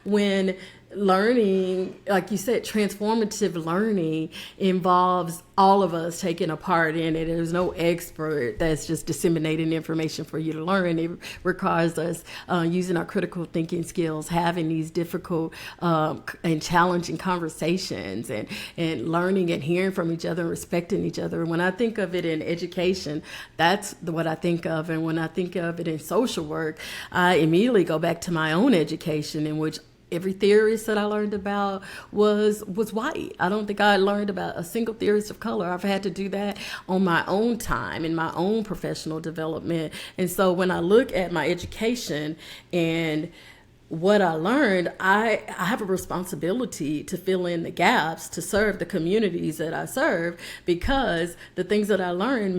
when learning, like you said, transformative learning involves all of us taking a part in it. There's no expert that's just disseminating information for you to learn. It requires us using our critical thinking skills, having these difficult and challenging conversations, and learning and hearing from each other and respecting each other. And when I think of it in education, that's what I think of. And when I think of it in social work, I immediately go back to my own education, in which every theorist that I learned about was white. I don't think I learned about a single theorist of color. I've had to do that on my own time, in my own professional development. And so when I look at my education and what I learned, I have a responsibility to fill in the gaps, to serve the communities that I serve, because the things that I learned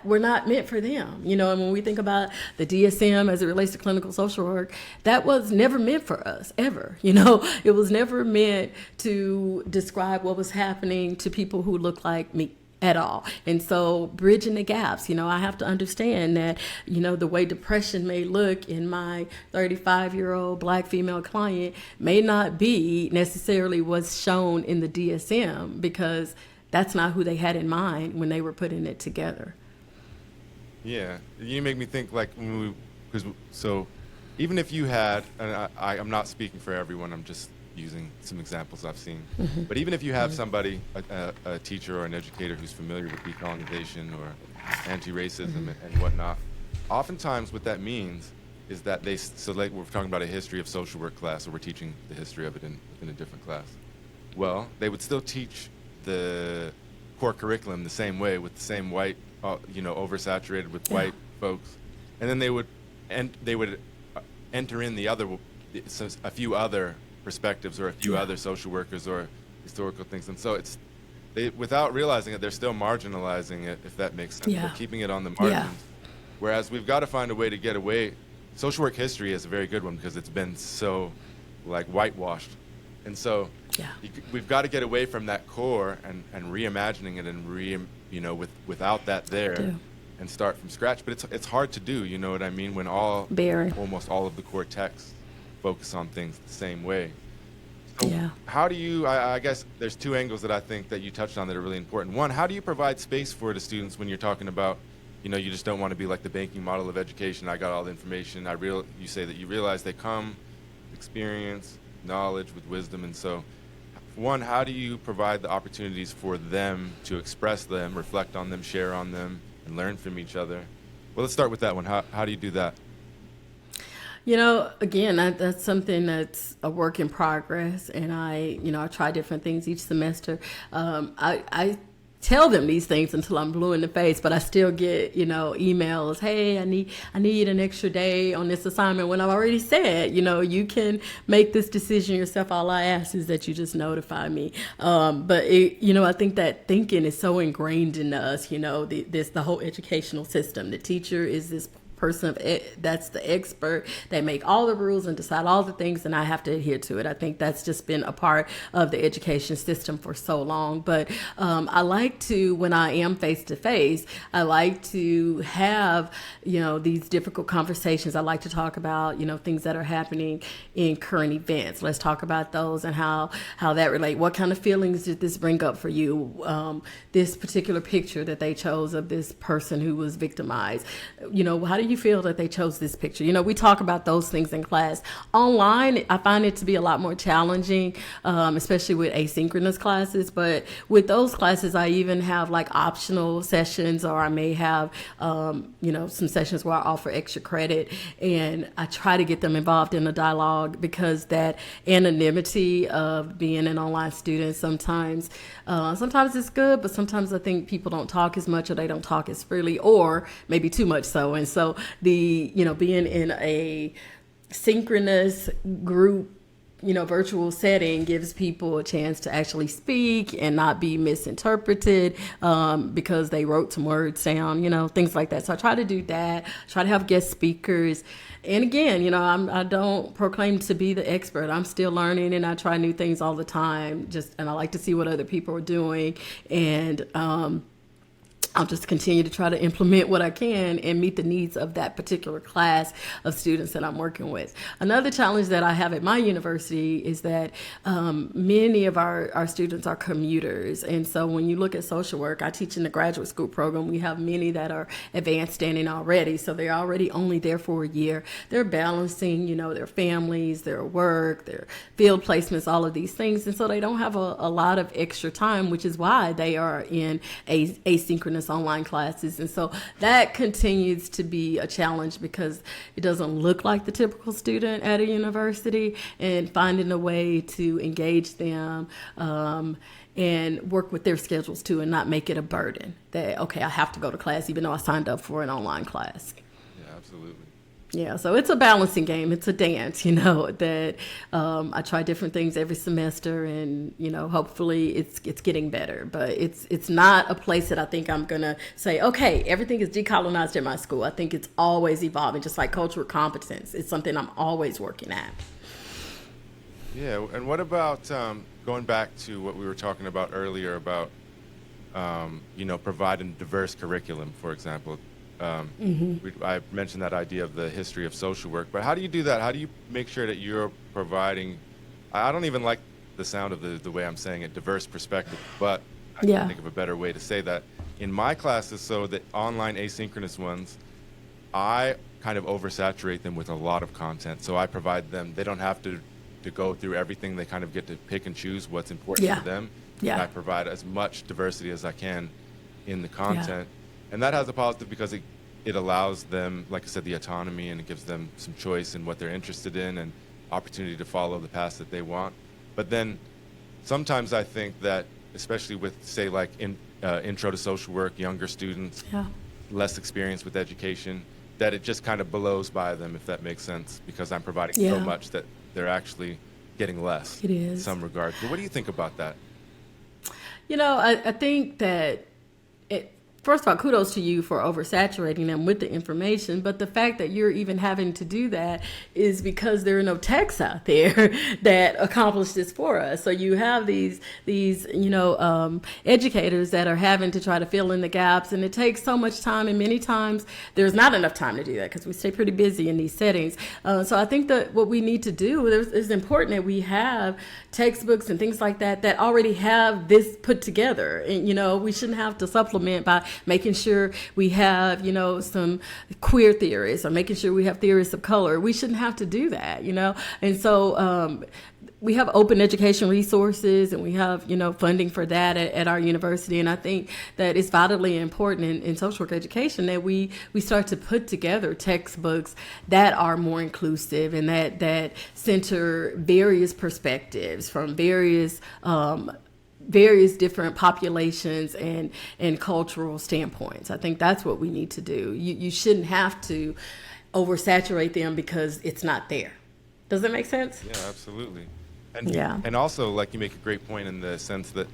were not meant for them. And when we think about the DSM as it relates to clinical social work, that was never meant for us, ever. It was never meant to describe what was happening to people who look like me at all. And so bridging the gaps, I have to understand that, the way depression may look in my 35-year-old Black female client may not be necessarily what's shown in the DSM, because that's not who they had in mind when they were putting it together. Yeah, you make me think, like, so even if you had, and I'm not speaking for everyone, I'm just using some examples I've seen. But even if you have somebody, a teacher or an educator who's familiar with decolonization or anti-racism and whatnot, oftentimes what that means is that like we're talking about a history of social work class, or we're teaching the history of it in a different class. Well, they would still teach the core curriculum the same way, with the same white, oversaturated with white folks, and then they would enter in a few other perspectives, or a few other social workers or historical things. And so without realizing it, they're still marginalizing it, if that makes sense. Yeah. They're keeping it on the margins. Whereas we've got to find a way to get away. Social work history is a very good one, because it's been so like whitewashed. And so Yeah. we've got to get away from that core and reimagining it and without that there do. and start from scratch. But it's hard to do, you know what I mean, when Very. almost all of the core texts focus on things the same way. So Yeah. how do you, I guess there's two angles that I think that you touched on that are really important. One, how do you provide space for the students when you're talking about, you just don't want to be like the banking model of education. I got all the information. You say that you realize they come, experience, knowledge with wisdom. And so, one, how do you provide the opportunities for them to express them, reflect on them, share on them, and learn from each other? Well, let's start with that one. How do you do that? Again, that's something that's a work in progress, and I try different things each semester. I tell them these things until I'm blue in the face, but I still get, emails. Hey, I need an extra day on this assignment when I've already said, you can make this decision yourself. All I ask is that you just notify me. But I think that thinking is so ingrained in us, the whole educational system. The teacher is this person that's the expert. They make all the rules and decide all the things, and I have to adhere to it. I think that's just been a part of the education system for so long. But I like to, when I am face to face, I like to have these difficult conversations. I like to talk about things that are happening in current events. Let's talk about those and how that relate. What kind of feelings did this bring up for you? This particular picture that they chose of this person who was victimized. How do you feel that they chose this picture? We talk about those things in class. Online, I find it to be a lot more challenging, especially with asynchronous classes. But with those classes, I even have like optional sessions, or I may have, some sessions where I offer extra credit, and I try to get them involved in a dialogue, because that anonymity of being an online student sometimes it's good, but sometimes I think people don't talk as much, or they don't talk as freely, or maybe too much so. And so being in a synchronous group, virtual setting gives people a chance to actually speak and not be misinterpreted because they wrote some words down, things like that. So I try to do that, try to have guest speakers. And again, I don't proclaim to be the expert. I'm still learning, and I try new things all the time. And I like to see what other people are doing. And I'll just continue to try to implement what I can and meet the needs of that particular class of students that I'm working with. Another challenge that I have at my university is that many of our students are commuters. And so when you look at social work, I teach in the graduate school program. We have many that are advanced standing already. So they're already only there for a year. They're balancing, their families, their work, their field placements, all of these things. And so they don't have a lot of extra time, which is why they are in asynchronous online classes. And so that continues to be a challenge, because it doesn't look like the typical student at a university, and finding a way to engage them and work with their schedules too, and not make it a burden that, okay, I have to go to class even though I signed up for an online class. Yeah, absolutely. Yeah, so it's a balancing game. It's a dance, that I try different things every semester, and hopefully it's getting better. But it's not a place that I think I'm gonna say, okay, everything is decolonized at my school. I think it's always evolving, just like cultural competence. It's something I'm always working at. Yeah, and what about going back to what we were talking about earlier about providing diverse curriculum, for example? I mentioned that idea of the history of social work, but how do you do that? How do you make sure that you're providing, I don't even like the sound of the way I'm saying it, diverse perspective, but I can think of a better way to say that. In my classes, so the online asynchronous ones, I kind of oversaturate them with a lot of content. So I provide them, they don't have to go through everything. They kind of get to pick and choose what's important to them. Yeah. And I provide as much diversity as I can in the content. And that has a positive, because it allows them, like I said, the autonomy, and it gives them some choice in what they're interested in and opportunity to follow the path that they want. But then sometimes I think that, especially with, say, like intro to social work, younger students, less experience with education, that it just kind of blows by them, if that makes sense, because I'm providing so much that they're actually getting less in some regard. But what do you think about that? I think that first of all, kudos to you for oversaturating them with the information. But the fact that you're even having to do that is because there are no texts out there that accomplish this for us. So you have these educators that are having to try to fill in the gaps, and it takes so much time. And many times there's not enough time to do that because we stay pretty busy in these settings. So I think that what we need to do is important that we have textbooks and things like that that already have this put together. And we shouldn't have to supplement by making sure we have, some queer theorists or making sure we have theorists of color. We shouldn't have to do that, And so we have open education resources and we have, funding for that at our university. And I think that it's vitally important in social work education that we start to put together textbooks that are more inclusive and that center various perspectives from various different populations and cultural standpoints. I think that's what we need to do. You shouldn't have to oversaturate them because it's not there. Does that make sense? Yeah, absolutely. And also, like, you make a great point in the sense that,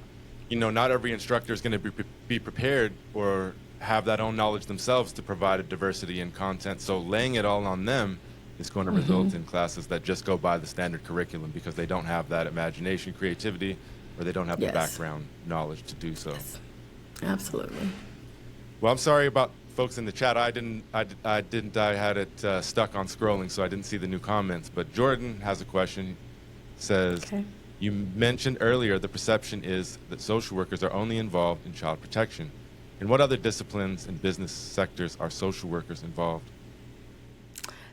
not every instructor is going to be prepared or have that own knowledge themselves to provide a diversity in content. So laying it all on them is going to result in classes that just go by the standard curriculum because they don't have that imagination, creativity, or they don't have the background knowledge to do so. Yes. Absolutely. Well, I'm sorry about folks in the chat. I had it stuck on scrolling, so I didn't see the new comments. But Jordan has a question. Says, You mentioned earlier the perception is that social workers are only involved in child protection. In what other disciplines and business sectors are social workers involved?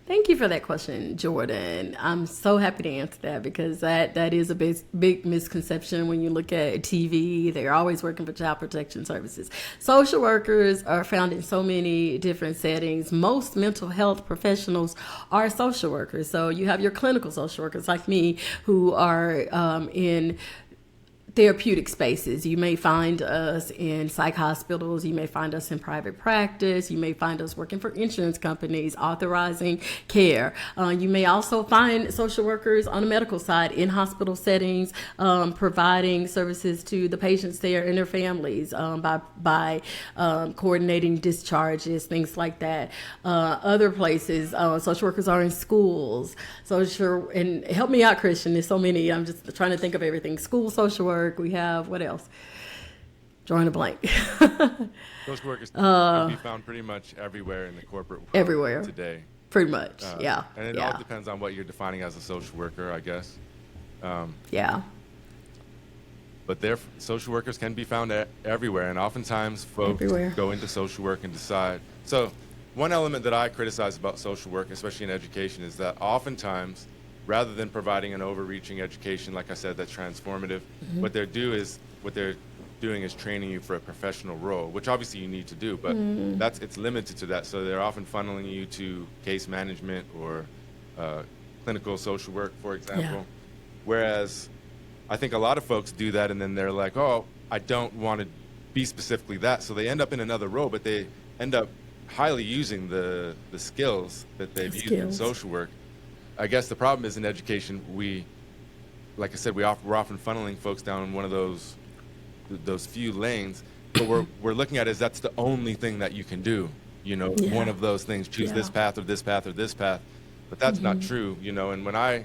Thank you for that question, Jordan. I'm so happy to answer that because that is a big misconception when you look at TV. They're always working for child protection services. Social workers are found in so many different settings. Most mental health professionals are social workers. So you have your clinical social workers like me who are in therapeutic spaces. You may find us in psych hospitals. You may find us in private practice. You may find us working for insurance companies, authorizing care. You may also find social workers on the medical side in hospital settings, providing services to the patients there and their families by coordinating discharges, things like that. Other places, social workers are in schools. And help me out, Christian. There's so many. I'm just trying to think of everything. School social work. We have, what else? Drawing a blank. Social workers can be found pretty much everywhere in the corporate world everywhere today. Pretty much, yeah. And it all depends on what you're defining as a social worker, I guess. But social workers can be found everywhere, and oftentimes folks go into social work and decide. So one element that I criticize about social work, especially in education, is that oftentimes, rather than providing an overreaching education, like I said, that's transformative, what they're doing is training you for a professional role, which obviously you need to do, but it's limited to that. So they're often funneling you to case management or clinical social work, for example. Whereas I think a lot of folks do that and then they're like, oh, I don't want to be specifically that. So they end up in another role, but they end up highly using the skills that they've used in social work. I guess the problem is in education, like I said, we're often funneling folks down one of those few lanes, but we're looking at it as that's the only thing that you can do, one of those things, choose this path or this path or this path, but that's not true, and when I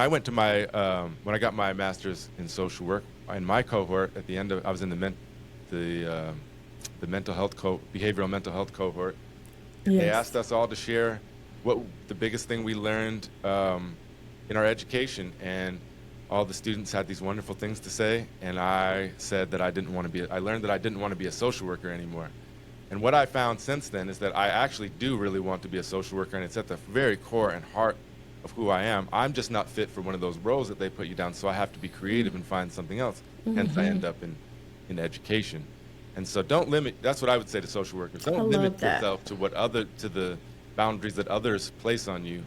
went to when I got my master's in social work, in my cohort, at the end I was in the mental health behavioral mental health cohort. They asked us all to share what the biggest thing we learned in our education, and all the students had these wonderful things to say, and I said that I learned that I didn't want to be a social worker anymore. And what I found since then is that I actually do really want to be a social worker, and it's at the very core and heart of who I am. I'm just not fit for one of those roles that they put you down, so I have to be creative and find something else. Hence I end up in education. And so that's what I would say to social workers. Don't limit yourself to the boundaries that others place on you.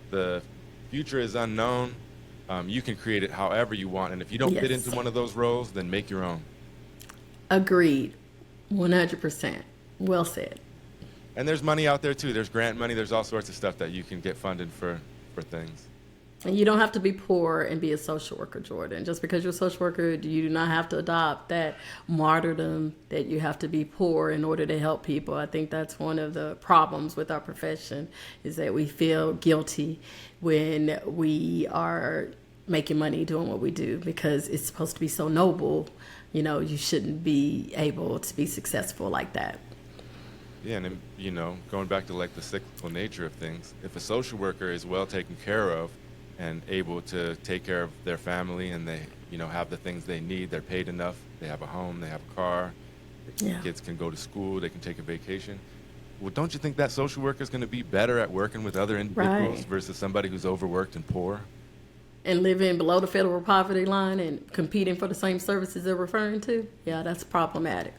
The future is unknown. You can create it however you want, and if you don't fit into one of those roles, then make your own. Agreed. 100%. Well said. And there's money out there too. There's grant money. There's all sorts of stuff that you can get funded for things. And you don't have to be poor and be a social worker, Jordan. Just because you're a social worker, you do not have to adopt that martyrdom that you have to be poor in order to help people. I think that's one of the problems with our profession, is that we feel guilty when we are making money doing what we do, because it's supposed to be so noble. You know, you shouldn't be able to be successful like that. Yeah, and you know, going back to like the cyclical nature of things, if a social worker is well taken care of and able to take care of their family, and they, you know, have the things they need, they're paid enough, they have a home, they have a car, Yeah. kids can go to school, they can take a vacation. Well, don't you think that social worker is going to be better at working with other individuals Right. versus somebody who's overworked and poor? And living below the federal poverty line and competing for the same services they're referring to, yeah, that's problematic.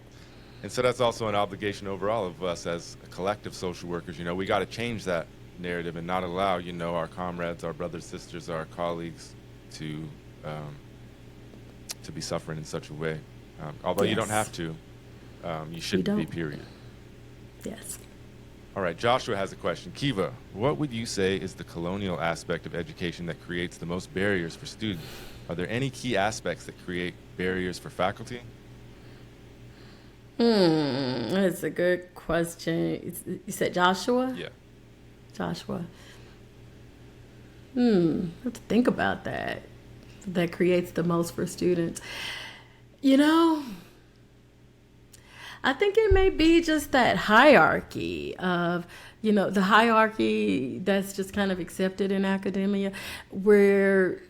And so that's also an obligation over all of us as collective social workers. You know, we got to change that narrative and not allow, you know, our comrades, our brothers, sisters, our colleagues to be suffering in such a way. Although you don't Yes. have to, you shouldn't be, don't. period. Yes. All right, Joshua has a question. Kiva, what would you say is the colonial aspect of education that creates the most barriers for students? Are there any key aspects that create barriers for faculty? That's a good question. You said Joshua? Yeah. Joshua. I have to think about that. That creates the most for students. You know, I think it may be just that hierarchy of, you know, the hierarchy that's just kind of accepted in academia, where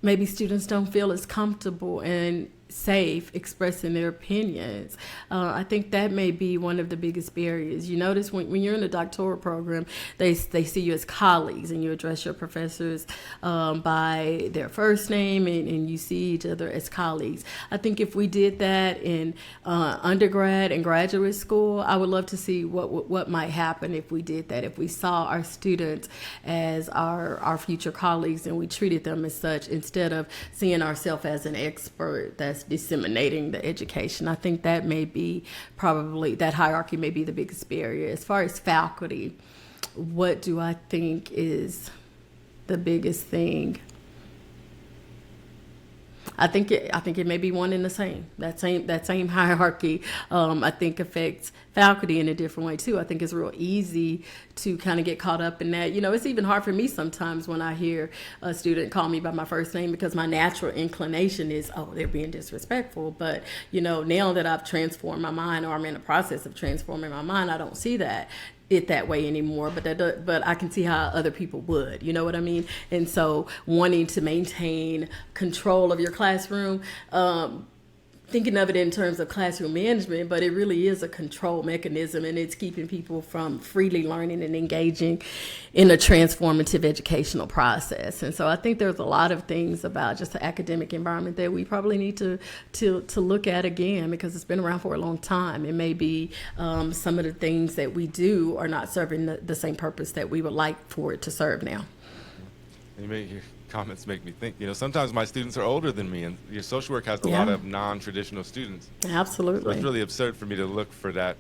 maybe students don't feel as comfortable and safe expressing their opinions. I think that may be one of the biggest barriers. You notice when you're in a doctoral program, they see you as colleagues, and you address your professors by their first name, and you see each other as colleagues. I think if we did that in undergrad and graduate school, I would love to see what might happen if we did that, if we saw our students as our future colleagues and we treated them as such, instead of seeing ourselves as an expert that's disseminating the education. I think that may be probably, that hierarchy may be the biggest barrier. As far as faculty, what do I think is the biggest thing? I think it may be one and the same. That same hierarchy, I think affects faculty in a different way too. I think it's real easy to kind of get caught up in that. You know, it's even hard for me sometimes when I hear a student call me by my first name, because my natural inclination is, oh, they're being disrespectful. But, you know, now that I've transformed my mind, or I'm in the process of transforming my mind, I don't see it that way anymore, but I can see how other people would, you know what I mean? And so wanting to maintain control of your classroom, thinking of it in terms of classroom management, but it really is a control mechanism, and it's keeping people from freely learning and engaging in a transformative educational process. And so I think there's a lot of things about just the academic environment that we probably need to look at again, because it's been around for a long time. It may be some of the things that we do are not serving the same purpose that we would like for it to serve now. Your comments make me think, you know, sometimes my students are older than me, and your social work has a lot of non-traditional students. So Absolutely. it's really absurd for me to look for that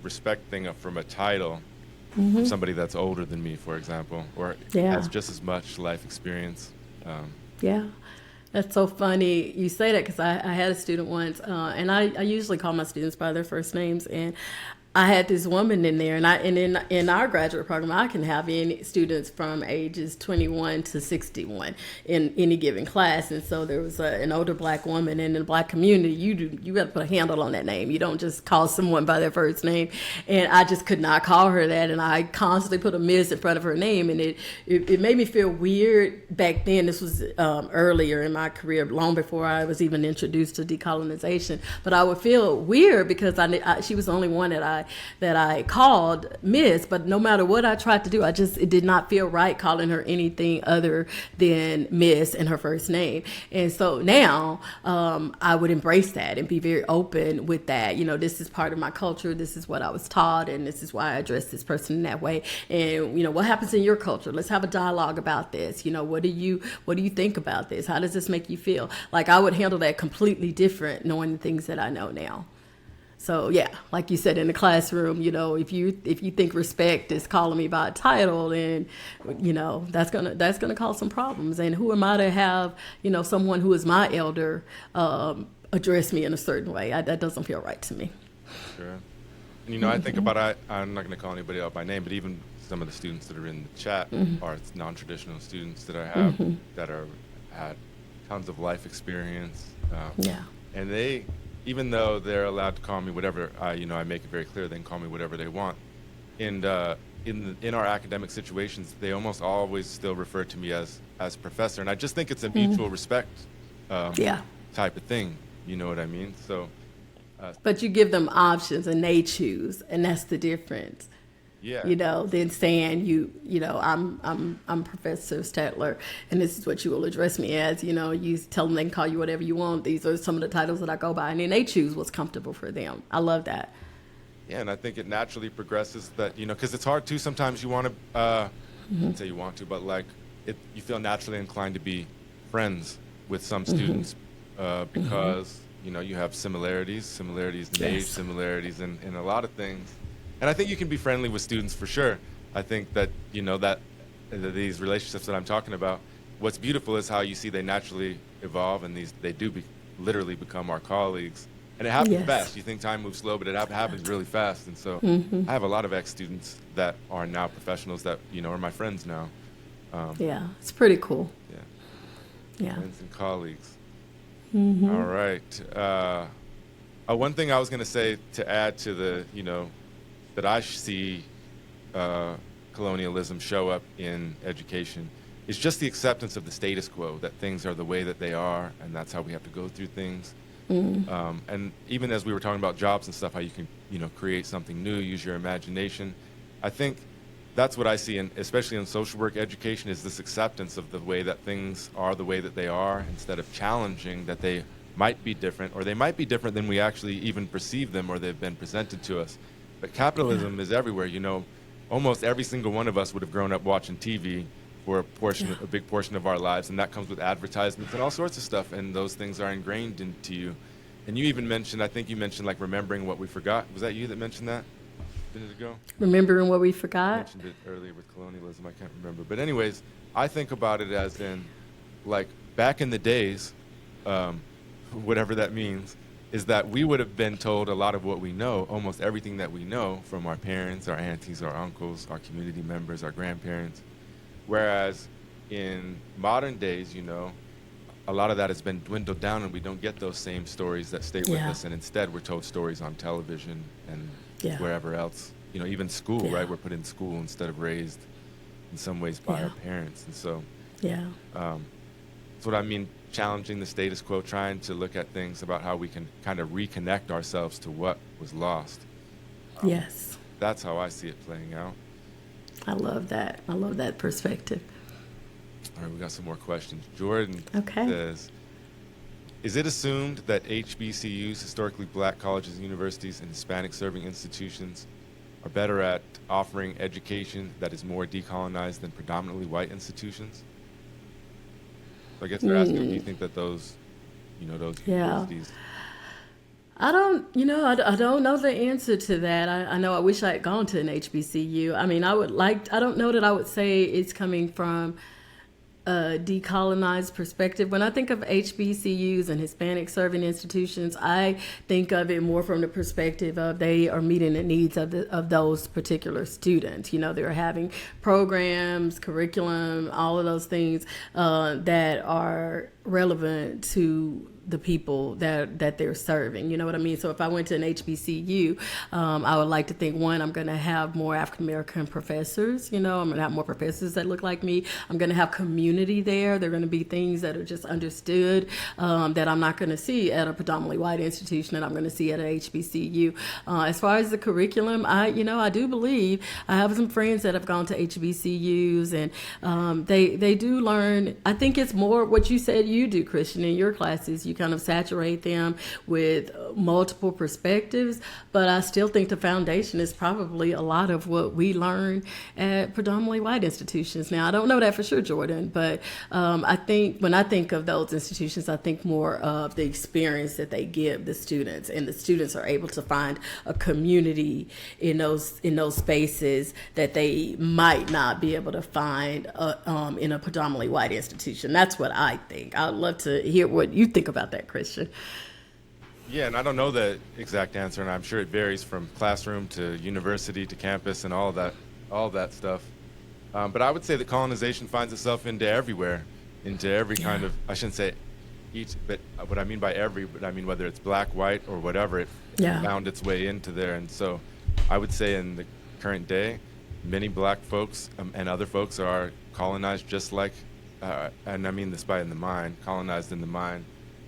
respect thing from a title from somebody that's older than me, for example, or has just as much life experience. Yeah. That's so funny you say that, because I had a student once, and I usually call my students by their first names, and I had this woman in there, and in our graduate program, I can have any students from ages 21 to 61 in any given class. And so there was an older black woman, and in the black community, you got to put a handle on that name. You don't just call someone by their first name. And I just could not call her that, and I constantly put a Miss in front of her name, and it made me feel weird back then. This was earlier in my career, long before I was even introduced to decolonization. But I would feel weird because she was the only one that I called Miss, but no matter what I tried to do, it did not feel right calling her anything other than Miss and her first name. And so now I would embrace that and be very open with that. You know, this is part of my culture. This is what I was taught, and this is why I address this person in that way. And, you know, what happens in your culture? Let's have a dialogue about this. You know, what do you think about this? How does this make you feel? Like, I would handle that completely different knowing the things that I know now. So yeah, like you said, in the classroom, if you think respect is calling me by a title, then that's gonna cause some problems. And who am I to have someone who is my elder address me in a certain way? That doesn't feel right to me. Sure. And I think about I'm not going to call anybody out by name, but even some of the students that are in the chat are non-traditional students that I have that had tons of life experience. And they, even though they're allowed to call me whatever, I make it very clear they can call me whatever they want. And in our academic situations, they almost always still refer to me as professor. And I just think it's a mutual respect type of thing. You know what I mean? So. But you give them options and they choose, and that's the difference. Yeah. Than saying I'm Professor Stettler, and this is what you will address me as. You tell them they can call you whatever you want. These are some of the titles that I go by, and then they choose what's comfortable for them. I love that. Yeah, and I think it naturally progresses that, because it's hard too. Sometimes you want to, I wouldn't say you want to, but you feel naturally inclined to be friends with some students because, you have similarities in age, similarities in a lot of things. And I think you can be friendly with students for sure. I think that, that these relationships that I'm talking about, what's beautiful is how you see they naturally evolve, and they do literally become our colleagues. And it happens fast. You think time moves slow, but it happens really fast. And so I have a lot of ex-students that are now professionals that, are my friends now. It's pretty cool. Yeah. Friends and colleagues. All right. One thing I was going to say to add to the, that I see colonialism show up in education is just the acceptance of the status quo, that things are the way that they are, and that's how we have to go through things. And even as we were talking about jobs and stuff, how you can, create something new, use your imagination. I think that's what I see, especially in social work education, is this acceptance of the way that things are the way that they are, instead of challenging that they might be different, or they might be different than we actually even perceive them, or they've been presented to us. But capitalism is everywhere. Almost every single one of us would have grown up watching TV for a big portion of our lives, and that comes with advertisements and all sorts of stuff, and those things are ingrained into you. And you even mentioned, I think you mentioned like remembering what we forgot. Was that you that mentioned that a minute ago? Remembering what we forgot? I mentioned it earlier with colonialism, I can't remember. But anyways, I think about it as in, like, back in the days, whatever that means, is that we would have been told a lot of what we know, almost everything that we know, from our parents, our aunties, our uncles, our community members, our grandparents. Whereas in modern days, a lot of that has been dwindled down, and we don't get those same stories that stay with us. And instead, we're told stories on television and wherever else. Even school, right? We're put in school instead of raised in some ways by our parents. And so that's what I mean, challenging the status quo, trying to look at things about how we can kind of reconnect ourselves to what was lost. That's how I see it playing out. I love that. I love that perspective. All right, we got some more questions. Jordan says, is it assumed that HBCUs, historically black colleges and universities, and Hispanic serving institutions are better at offering education that is more decolonized than predominantly white institutions? So I guess they're asking, do you think that those universities... I don't know the answer to that. I know I wish I had gone to an HBCU. I mean, I don't know that I would say it's coming from a decolonized perspective. When I think of HBCUs and Hispanic serving institutions, I think of it more from the perspective of they are meeting the needs of those particular students. They're having programs, curriculum, all of those things that are relevant to the people that they're serving. You know what I mean? So if I went to an HBCU, I would like to think, one, I'm going to have more African-American professors. I'm going to have more professors that look like me. I'm going to have community there. There are going to be things that are just understood that I'm not going to see at a predominantly white institution that I'm going to see at an HBCU. As far as the curriculum, I do believe I have some friends that have gone to HBCUs, and they do learn. I think it's more what you said you do, Christian, in your classes. You kind of saturate them with multiple perspectives. But I still think the foundation is probably a lot of what we learn at predominantly white institutions. Now, I don't know that for sure, Jordan, but I think when I think of those institutions, I think more of the experience that they give the students, and the students are able to find a community in those spaces that they might not be able to find in a predominantly white institution. That's what I think. I'd love to hear what you think about that, Christian. Yeah, and I don't know the exact answer, and I'm sure it varies from classroom to university to campus and all that stuff. But I would say that colonization finds itself into everywhere, into every kind of, I shouldn't say each, but what I mean by every, but I mean whether it's black, white, or whatever, it found its way into there. And so I would say in the current day, many black folks and other folks are colonized just like, and I mean this by in the mind, colonized in the mind,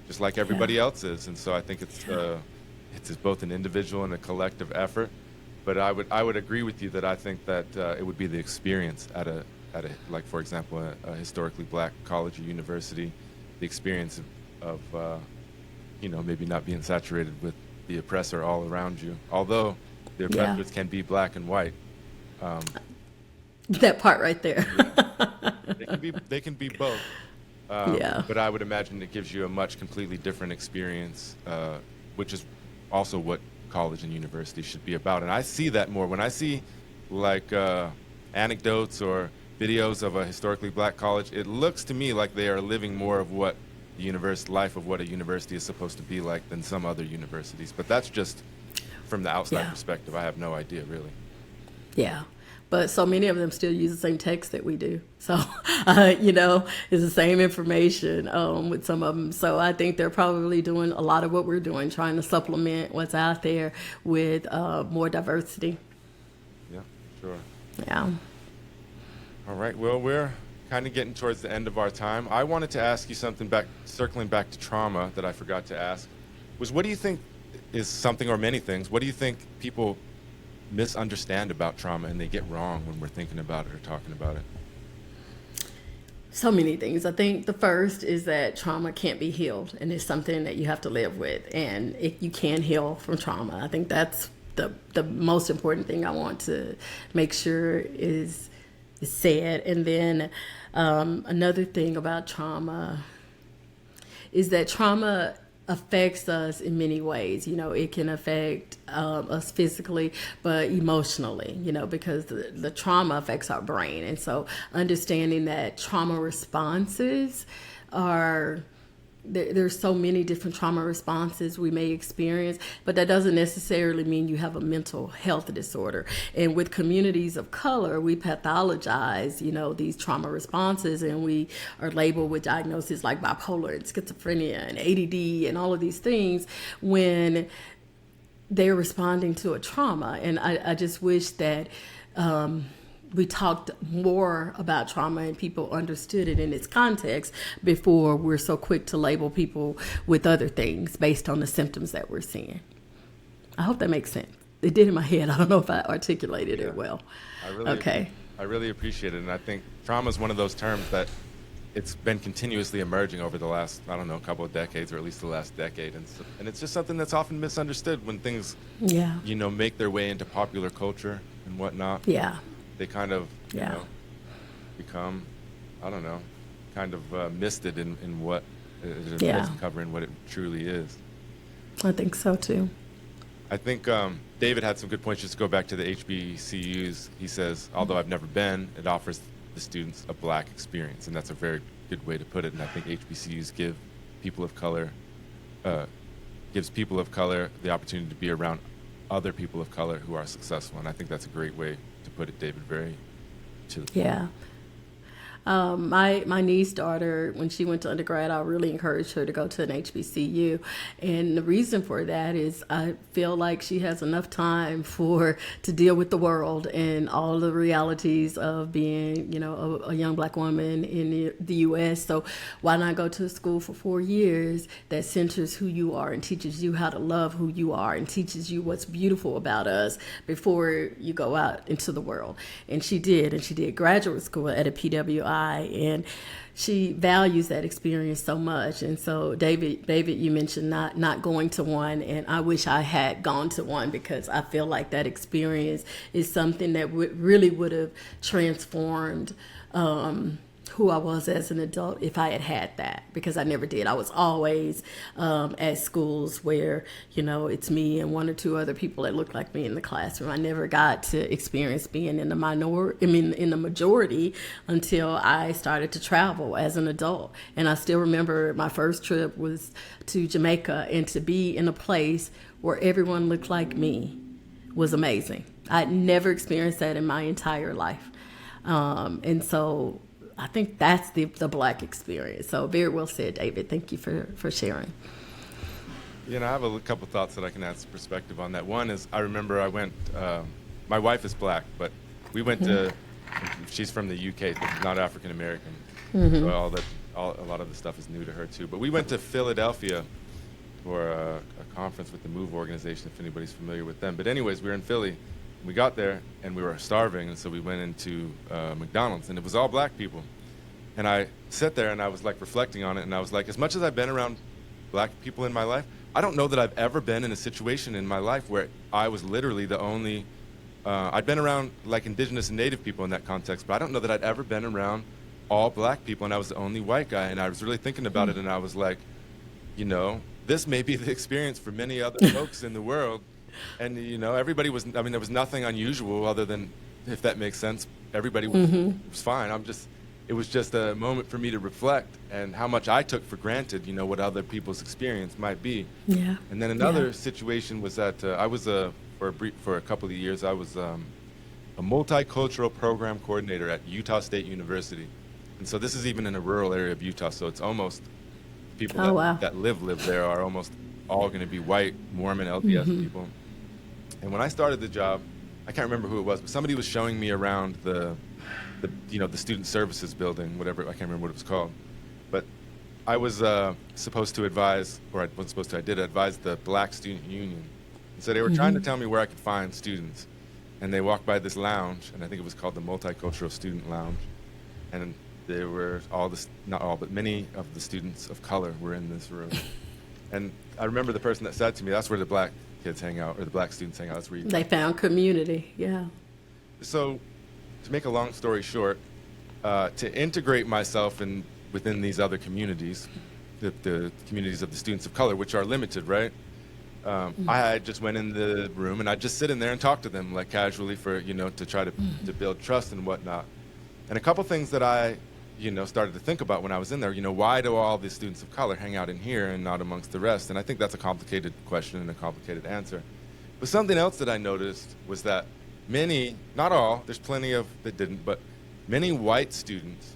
just like everybody else is. And so I think it's both an individual and a collective effort. But I would agree with you that I think that it would be the experience at a like, for example, a historically black college or university, the experience of maybe not being saturated with the oppressor all around you. Although the oppressors can be black and white. That part right there. They can be both. But I would imagine it gives you a completely different experience, which is also what college and university should be about. And I see that more when I see like anecdotes or videos of a historically black college. It looks to me like they are living more of what the life of what a university is supposed to be like than some other universities. But that's just from the outside perspective. I have no idea really. Yeah. But so many of them still use the same text that we do. So, it's the same information with some of them. So I think they're probably doing a lot of what we're doing, trying to supplement what's out there with more diversity. Yeah, sure. Yeah. All right. Well, we're kind of getting towards the end of our time. I wanted to ask you something circling back to trauma that I forgot to ask, was what do you think is something, or many things, what do you think people misunderstand about trauma and they get wrong when we're thinking about it or talking about it? So many things. I think the first is that trauma can't be healed, and it's something that you have to live with, and you can heal from trauma. I think that's the most important thing I want to make sure is said. And then another thing about trauma is that trauma affects us in many ways. It can affect us physically, but emotionally, because the trauma affects our brain. And so understanding that trauma responses are, there's so many different trauma responses we may experience, but that doesn't necessarily mean you have a mental health disorder. And with communities of color, we pathologize, these trauma responses, and we are labeled with diagnoses like bipolar and schizophrenia and ADD and all of these things when they're responding to a trauma. And I just wish that we talked more about trauma and people understood it in its context before we're so quick to label people with other things based on the symptoms that we're seeing. I hope that makes sense. It did in my head. I don't know if I articulated it well. I really appreciate it. And I think trauma is one of those terms that it's been continuously emerging over the last, couple of decades, or at least the last decade. And it's just something that's often misunderstood when things, make their way into popular culture and whatnot. Yeah. They kind of, become, kind of misted in what it is covering, what it truly is. I think so too. I think David had some good points. Just to go back to the HBCUs, he says, although I've never been, it offers the students a black experience, and that's a very good way to put it. And I think HBCUs gives people of color the opportunity to be around other people of color who are successful, and I think that's a great way to put it, David. Very to the point. Yeah. My niece daughter, when she went to undergrad, I really encouraged her to go to an HBCU. And the reason for that is I feel like she has enough time to deal with the world and all the realities of being, a young black woman in the U.S. So why not go to a school for 4 years that centers who you are and teaches you how to love who you are and teaches you what's beautiful about us before you go out into the world? And she did. And she did graduate school at a PWI I, and she values that experience so much. And so David, you mentioned not going to one, and I wish I had gone to one, because I feel like that experience is something that really would have transformed who I was as an adult if I had that, because I never did. I was always at schools where, it's me and one or two other people that looked like me in the classroom. I never got to experience being in the majority until I started to travel as an adult. And I still remember my first trip was to Jamaica, and to be in a place where everyone looked like me was amazing. I'd never experienced that in my entire life. And so I think that's the Black experience. So very well said, David. Thank you for sharing. I have a couple thoughts that I can add some perspective on that. One is, I remember I went, my wife is Black, but we went to, she's from the UK, not African American. So a lot of the stuff is new to her too. But we went to Philadelphia for a conference with the MOVE organization, if anybody's familiar with them. But anyways, we were in Philly. We got there and we were starving, and so we went into McDonald's, and it was all Black people. And I sat there and I was like reflecting on it, and I was like, as much as I've been around Black people in my life, I don't know that I've ever been in a situation in my life where I was literally the only, I'd been around like Indigenous and Native people in that context, but I don't know that I'd ever been around all Black people, and I was the only white guy. And I was really thinking about it, and I was like, this may be the experience for many other folks in the world. And, everybody was, there was nothing unusual other than, if that makes sense, everybody was fine. It was just a moment for me to reflect and how much I took for granted, what other people's experience might be. Yeah. And then another situation was that I was, for a couple of years, I was a multicultural program coordinator at Utah State University. And so this is even in a rural area of Utah, so it's almost, people that live there are almost all going to be white, Mormon, LDS people. And when I started the job, I can't remember who it was, but somebody was showing me around the student services building, whatever, I can't remember what it was called. But I was supposed to advise, or I wasn't supposed to, I did advise the Black Student Union. And so they were trying to tell me where I could find students. And they walked by this lounge, and I think it was called the Multicultural Student Lounge. And there were not all, but many of the students of color were in this room. And I remember the person that said to me, that's where the Black kids hang out, or the Black students hang out. That's where They found community, yeah. So, to make a long story short, to integrate myself within these other communities, the communities of the students of color, which are limited, right? I just went in the room and I'd just sit in there and talk to them, like casually, for to try to build trust and whatnot. And a couple things that I started to think about when I was in there, why do all the students of color hang out in here and not amongst the rest? And I think that's a complicated question and a complicated answer. But something else that I noticed was that many, not all, there's plenty of that didn't, but many white students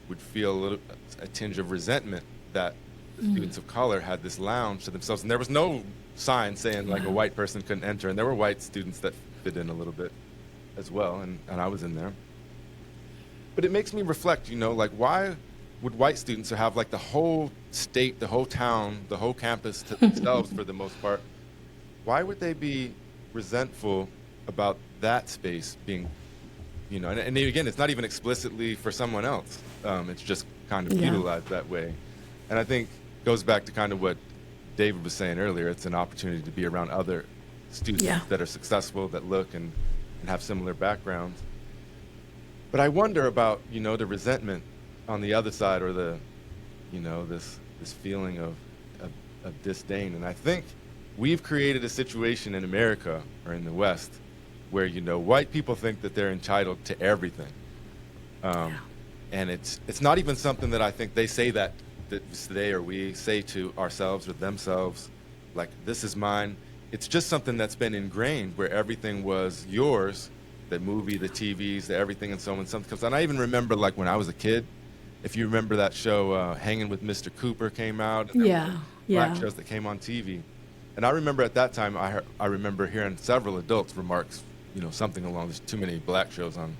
would feel a tinge of resentment that the students of color had this lounge to themselves. And there was no sign saying like a white person couldn't enter. And there were white students that fit in a little bit as well, and I was in there. But it makes me reflect, like, why would white students have like the whole state, the whole town, the whole campus to themselves for the most part? Why would they be resentful about that space being, and again, it's not even explicitly for someone else. It's just kind of utilized that way. And I think it goes back to kind of what David was saying earlier. It's an opportunity to be around other students that are successful, that look and have similar backgrounds. But I wonder about, the resentment on the other side, or the, this feeling of disdain. And I think we've created a situation in America, or in the West, where, white people think that they're entitled to everything. And it's not even something that I think they say that they or we say to ourselves or themselves, like, this is mine. It's just something that's been ingrained, where everything was yours. The movie, the TVs, the everything, and so on and something. And I even remember, like, when I was a kid, if you remember that show, Hanging with Mr. Cooper came out. And Black shows that came on TV. And I remember at that time, I remember hearing several adults remarks, something along, there's too many Black shows on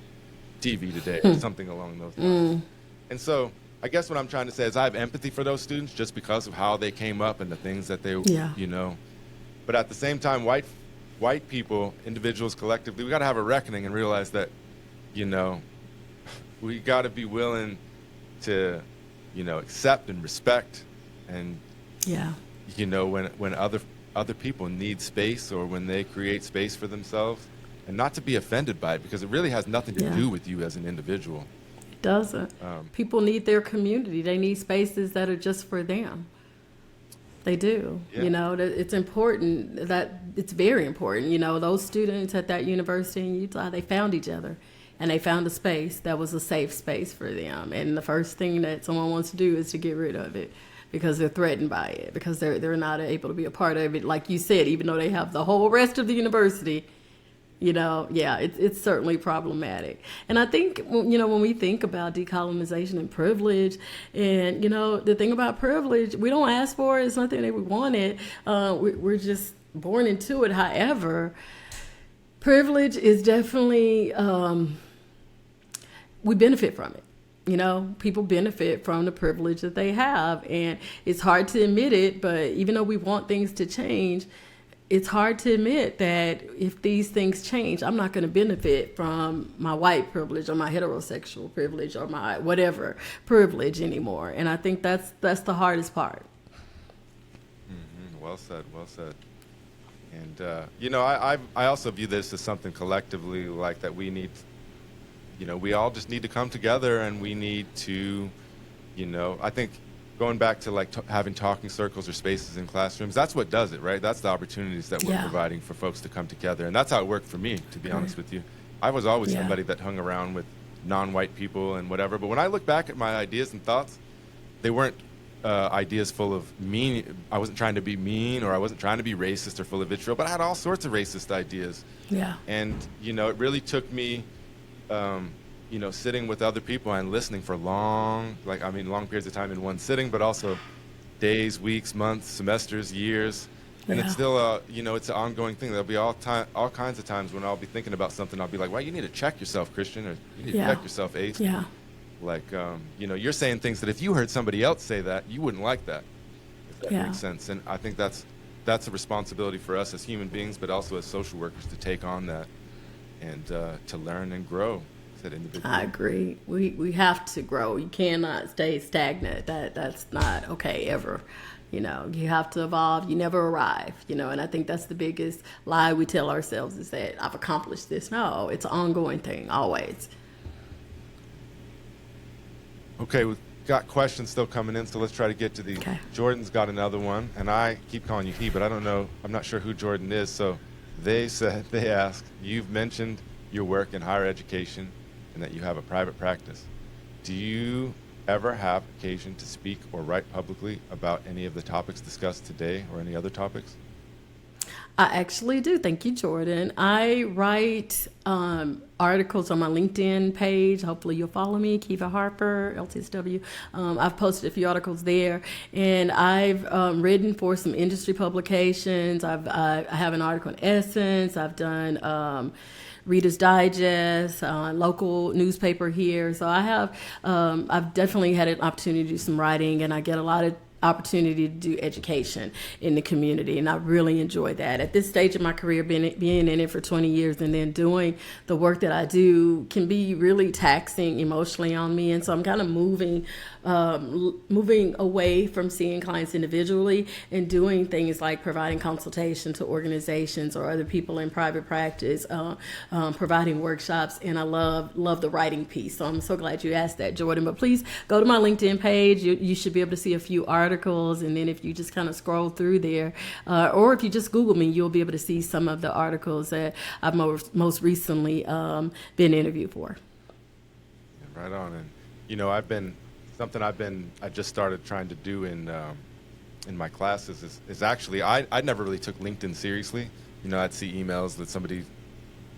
TV today, or something along those lines. And so I guess what I'm trying to say is I have empathy for those students just because of how they came up and the things that they, But at the same time, white people, individuals collectively, we got to have a reckoning and realize that, we got to be willing to, accept and respect, and Yeah. when other people need space, or when they create space for themselves, and not to be offended by it, because it really has nothing to Yeah. do with you as an individual. It doesn't. People need their community. They need spaces that are just for them. They do. Yeah. It's important. It's very important. Those students at that university in Utah, they found each other, and they found a space that was a safe space for them. And the first thing that someone wants to do is to get rid of it, because they're threatened by it, because they're not able to be a part of it. Like you said, even though they have the whole rest of the university, it's certainly problematic. And I think, when we think about decolonization and privilege, and, the thing about privilege, we don't ask for it. It's nothing that we wanted. We're just born into it. However, privilege is definitely, we benefit from it. People benefit from the privilege that they have. And it's hard to admit it, but even though we want things to change, it's hard to admit that if these things change, I'm not going to benefit from my white privilege or my heterosexual privilege or my whatever privilege anymore. And I think that's the hardest part. Mm-hmm. Well said. Well said. And I also view this as something collectively like that we need. We all just need to come together, and we need to, I think, going back to having talking circles or spaces in classrooms, that's what does it, right? That's the opportunities that we're providing for folks to come together. And that's how it worked for me, to be honest with you. I was always somebody that hung around with non-white people and whatever. But when I look back at my ideas and thoughts, they weren't ideas full of mean. I wasn't trying to be mean, or I wasn't trying to be racist or full of vitriol, but I had all sorts of racist ideas. Yeah. And, it really took me, sitting with other people and listening for long periods of time in one sitting, but also days, weeks, months, semesters, years. And it's still, it's an ongoing thing. There'll be all kinds of times when I'll be thinking about something. I'll be like, well, you need to check yourself, Christian, or you need to check yourself, Ace. Yeah. You're saying things that if you heard somebody else say that, you wouldn't like that, if that makes sense. And I think that's a responsibility for us as human beings, but also as social workers, to take on that and to learn and grow. I agree. We have to grow. You cannot stay stagnant. That's not okay ever. You have to evolve. You never arrive. And I think that's the biggest lie we tell ourselves, is that I've accomplished this. No, it's an ongoing thing, always. Okay, we've got questions still coming in, so let's try to get to these. Okay. Jordan's got another one, and I keep calling you he, but I don't know. I'm not sure who Jordan is. So they asked, you've mentioned your work in higher education and that you have a private practice. Do you ever have occasion to speak or write publicly about any of the topics discussed today, or any other topics? I actually do. Thank you, Jordan. I write articles on my LinkedIn page. Hopefully you'll follow me, Kiva Harper, LTSW. I've posted a few articles there, and I've written for some industry publications. I have an article in Essence. I've done Reader's Digest, local newspaper here. So I've definitely had an opportunity to do some writing, and I get a lot of opportunity to do education in the community, and I really enjoy that. At this stage of my career, being in it for 20 years and then doing the work that I do can be really taxing emotionally on me, and so I'm kind of moving away from seeing clients individually and doing things like providing consultation to organizations or other people in private practice, providing workshops, and I love the writing piece. So I'm so glad you asked that, Jordan. But please go to my LinkedIn page. You should be able to see a few articles, and then if you just kind of scroll through there, or if you just Google me, you'll be able to see some of the articles that I've most recently been interviewed for. Yeah, right on. And I just started trying to do in my classes is actually I never really took LinkedIn seriously. I'd see emails that somebody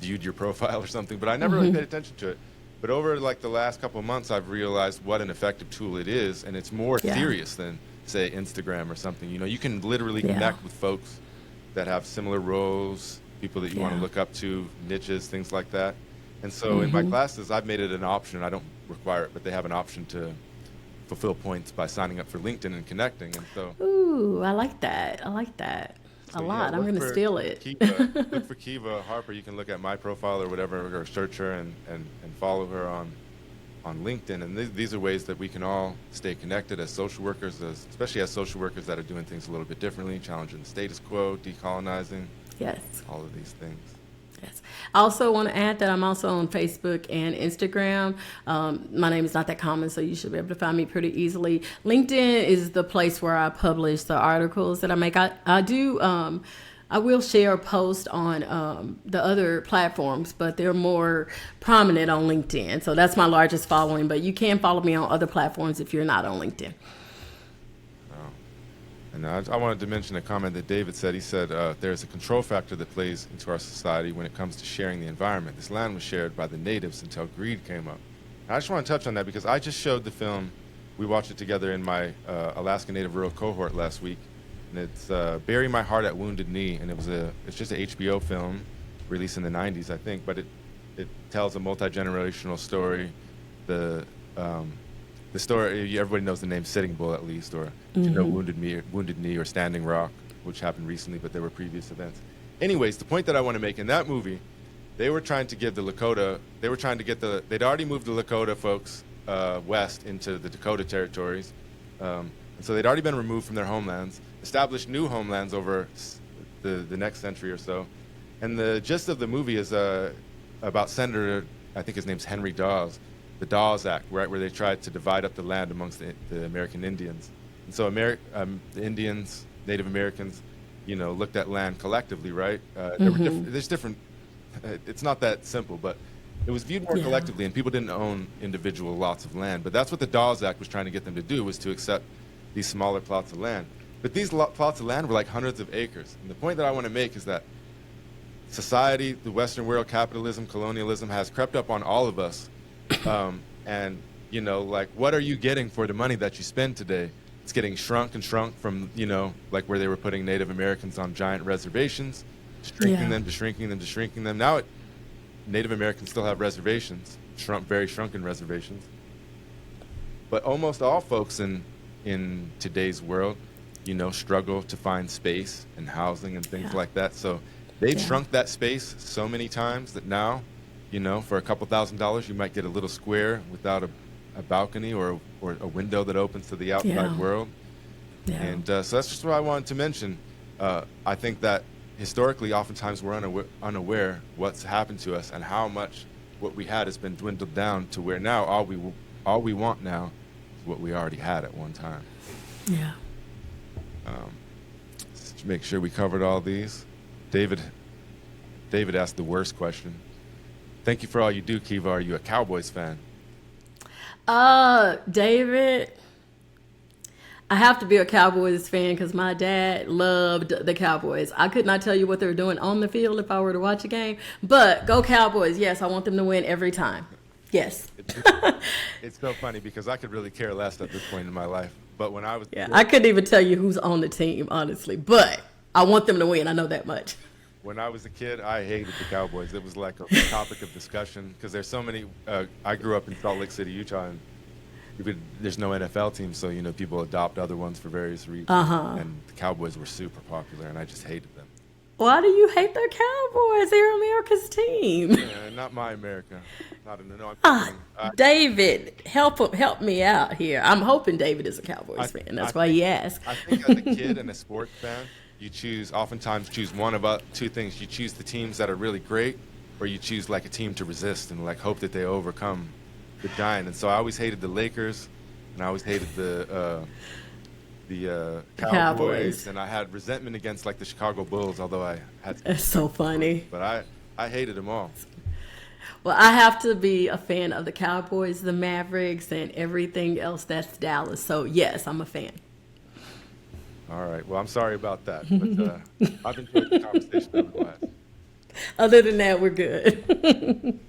viewed your profile or something, but I never really paid attention to it. But over the last couple of months, I've realized what an effective tool it is, and it's more serious than, say, Instagram or something. You can literally connect with folks that have similar roles, people that you want to look up to, niches, things like that. And so in my classes, I've made it an option. I don't require it, but they have an option to fulfill points by signing up for LinkedIn and connecting. And so, ooh, I like that. A lot. I'm going to steal it. Look for Kiva Harper. You can look at my profile or whatever, or search her and follow her on on LinkedIn. And these are ways that we can all stay connected as social workers, especially as social workers that are doing things a little bit differently, challenging the status quo, decolonizing, Yes. all of these things. Yes. I also want to add that I'm also on Facebook and Instagram. My name is not that common, so you should be able to find me pretty easily. LinkedIn is the place where I publish the articles that I make. I will share a post on the other platforms, but they're more prominent on LinkedIn. So that's my largest following, but you can follow me on other platforms if you're not on LinkedIn. And I wanted to mention a comment that David said. He said there's a control factor that plays into our society when it comes to sharing the environment. This land was shared by the natives until greed came up. And I just want to touch on that because I just showed the film. We watched it together in my Alaska Native Rural cohort last week. And it's Bury My Heart at Wounded Knee. And it's just an HBO film released in the 90s, I think. But it tells a multi-generational story. The story, everybody knows the name Sitting Bull at least, or you know, Wounded Knee or Standing Rock, which happened recently, but there were previous events. Anyways, the point that I want to make in that movie, they were trying to give the Lakota, they'd already moved the Lakota folks west into the Dakota territories. And so they'd already been removed from their homelands, established new homelands over the next century or so. And the gist of the movie is about Senator, I think his name's Henry Dawes, the Dawes Act, right, where they tried to divide up the land amongst the American Indians. And so the Indians, Native Americans, you know, looked at land collectively, right? There's different, it's not that simple, but it was viewed more collectively, and people didn't own individual lots of land. But that's what the Dawes Act was trying to get them to do, was to accept these smaller plots of land. But these plots of land were like hundreds of acres. And the point that I want to make is that society, the Western world, capitalism, colonialism has crept up on all of us. And, you know, like, what are you getting for the money that you spend today? It's getting shrunk and shrunk from, you know, like where they were putting Native Americans on giant reservations, shrinking them to shrinking them to shrinking them. Now Native Americans still have reservations, very shrunken reservations. But almost all folks in today's world, you know, struggle to find space and housing and things like that. So they've shrunk that space so many times that now, you know, for a couple $1,000s, you might get a little square without a balcony or a window that opens to the outside world. Yeah. And so that's just what I wanted to mention. I think that historically, oftentimes we're unaware what's happened to us and how much what we had has been dwindled down to where now all we want now is what we already had at one time. Yeah. Just to make sure we covered all these. David asked the worst question. Thank you for all you do, Kiva. Are you a Cowboys fan? David, I have to be a Cowboys fan because my dad loved the Cowboys. I could not tell you what they were doing on the field if I were to watch a game, but go Cowboys. Yes, I want them to win every time. Yes. It's so funny because I could really care less at this point in my life. But when I was I couldn't even tell you who's on the team, honestly, but I want them to win. I know that much. When I was a kid, I hated the Cowboys. It was like a topic of discussion because there's so many. I grew up in Salt Lake City, Utah, and there's no NFL team, so you know people adopt other ones for various reasons. And the Cowboys were super popular, and I just hated them. Why do you hate the Cowboys? They're America's team. Yeah, not my America. David, help me out here. I'm hoping David is a Cowboys fan. That's why he asked. I think as a kid and a sports fan, you oftentimes choose one of two things. You choose the teams that are really great, or you choose like a team to resist and like hope that they overcome the giant. And so I always hated the Lakers, and I always hated the Cowboys, and I had resentment against like the Chicago Bulls, although I had. That's so funny. But I hated them all. Well, I have to be a fan of the Cowboys, the Mavericks, and everything else that's Dallas. So yes, I'm a fan. All right. Well, I'm sorry about that, but I've enjoyed the conversation otherwise. Other than that, we're good.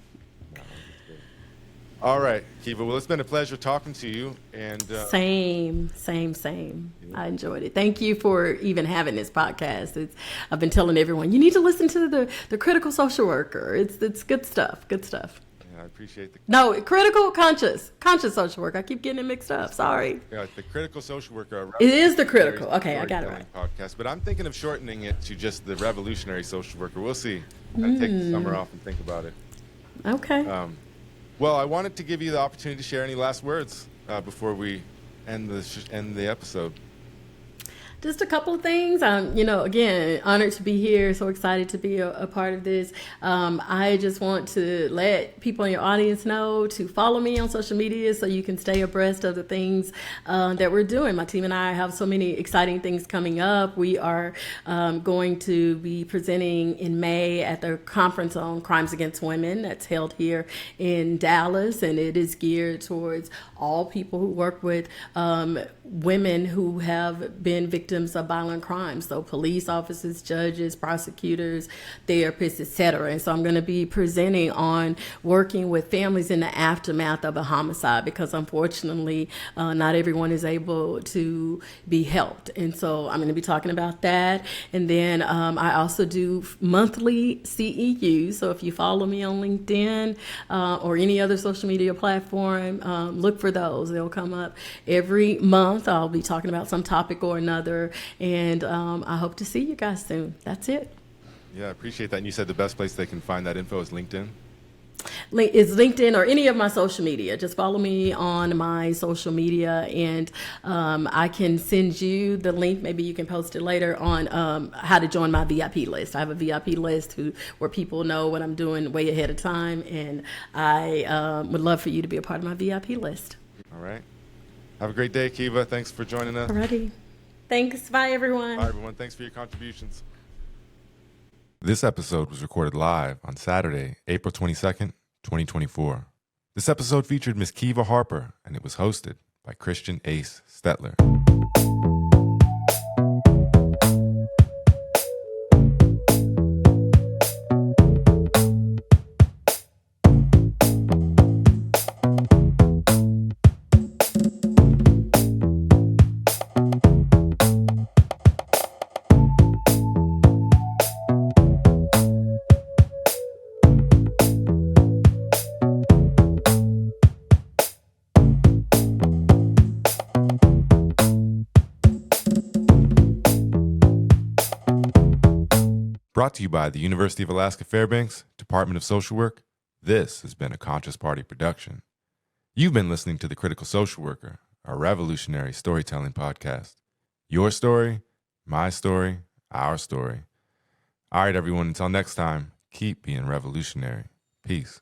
All right, Kiva. Well, it's been a pleasure talking to you. And Same. Yeah. I enjoyed it. Thank you for even having this podcast. I've been telling everyone, you need to listen to the Critical Social Worker. It's good stuff. Good stuff. Yeah, I appreciate the. No, critical, conscious social work. I keep getting it mixed up. Sorry. Yeah, the Critical Social Worker. It is the critical. Okay, I got it right. Podcast, but I'm thinking of shortening it to just the Revolutionary Social Worker. We'll see. I'm gonna take the summer off and think about it. Okay. Well, I wanted to give you the opportunity to share any last words before we end the episode. Just a couple of things. Again, honored to be here. So excited to be a part of this. I just want to let people in your audience know to follow me on social media so you can stay abreast of the things that we're doing. My team and I have so many exciting things coming up. We are going to be presenting in May at the Conference on Crimes Against Women that's held here in Dallas, and it is geared towards all people who work with women who have been victims of violent crimes, so police officers, judges, prosecutors, therapists, etc. And so I'm going to be presenting on working with families in the aftermath of a homicide, because unfortunately not everyone is able to be helped. And so I'm going to be talking about that. And then I also do monthly CEUs. So if you follow me on LinkedIn or any other social media platform, look for those. They'll come up every month. I'll be talking about some topic or another, and I hope to see you guys soon. That's it. Yeah, I appreciate that. And you said the best place they can find that info is LinkedIn? Is LinkedIn or any of my social media. Just follow me on my social media, and I can send you the link. Maybe you can post it later on how to join my VIP list. I have a VIP list where people know what I'm doing way ahead of time, and I would love for you to be a part of my VIP list. All right. Have a great day, Kiva. Thanks for joining us. Alrighty. Thanks. Bye, everyone. Bye, everyone. Thanks for your contributions. This episode was recorded live on Saturday, April 22nd, 2024. This episode featured Miss Kiva Harper, and it was hosted by Christian Ace Stettler. Brought to you by the University of Alaska Fairbanks Department of Social Work, this has been a Conscious Party production. You've been listening to The Critical Social Worker, a revolutionary storytelling podcast. Your story, my story, our story. All right, everyone, until next time, keep being revolutionary. Peace.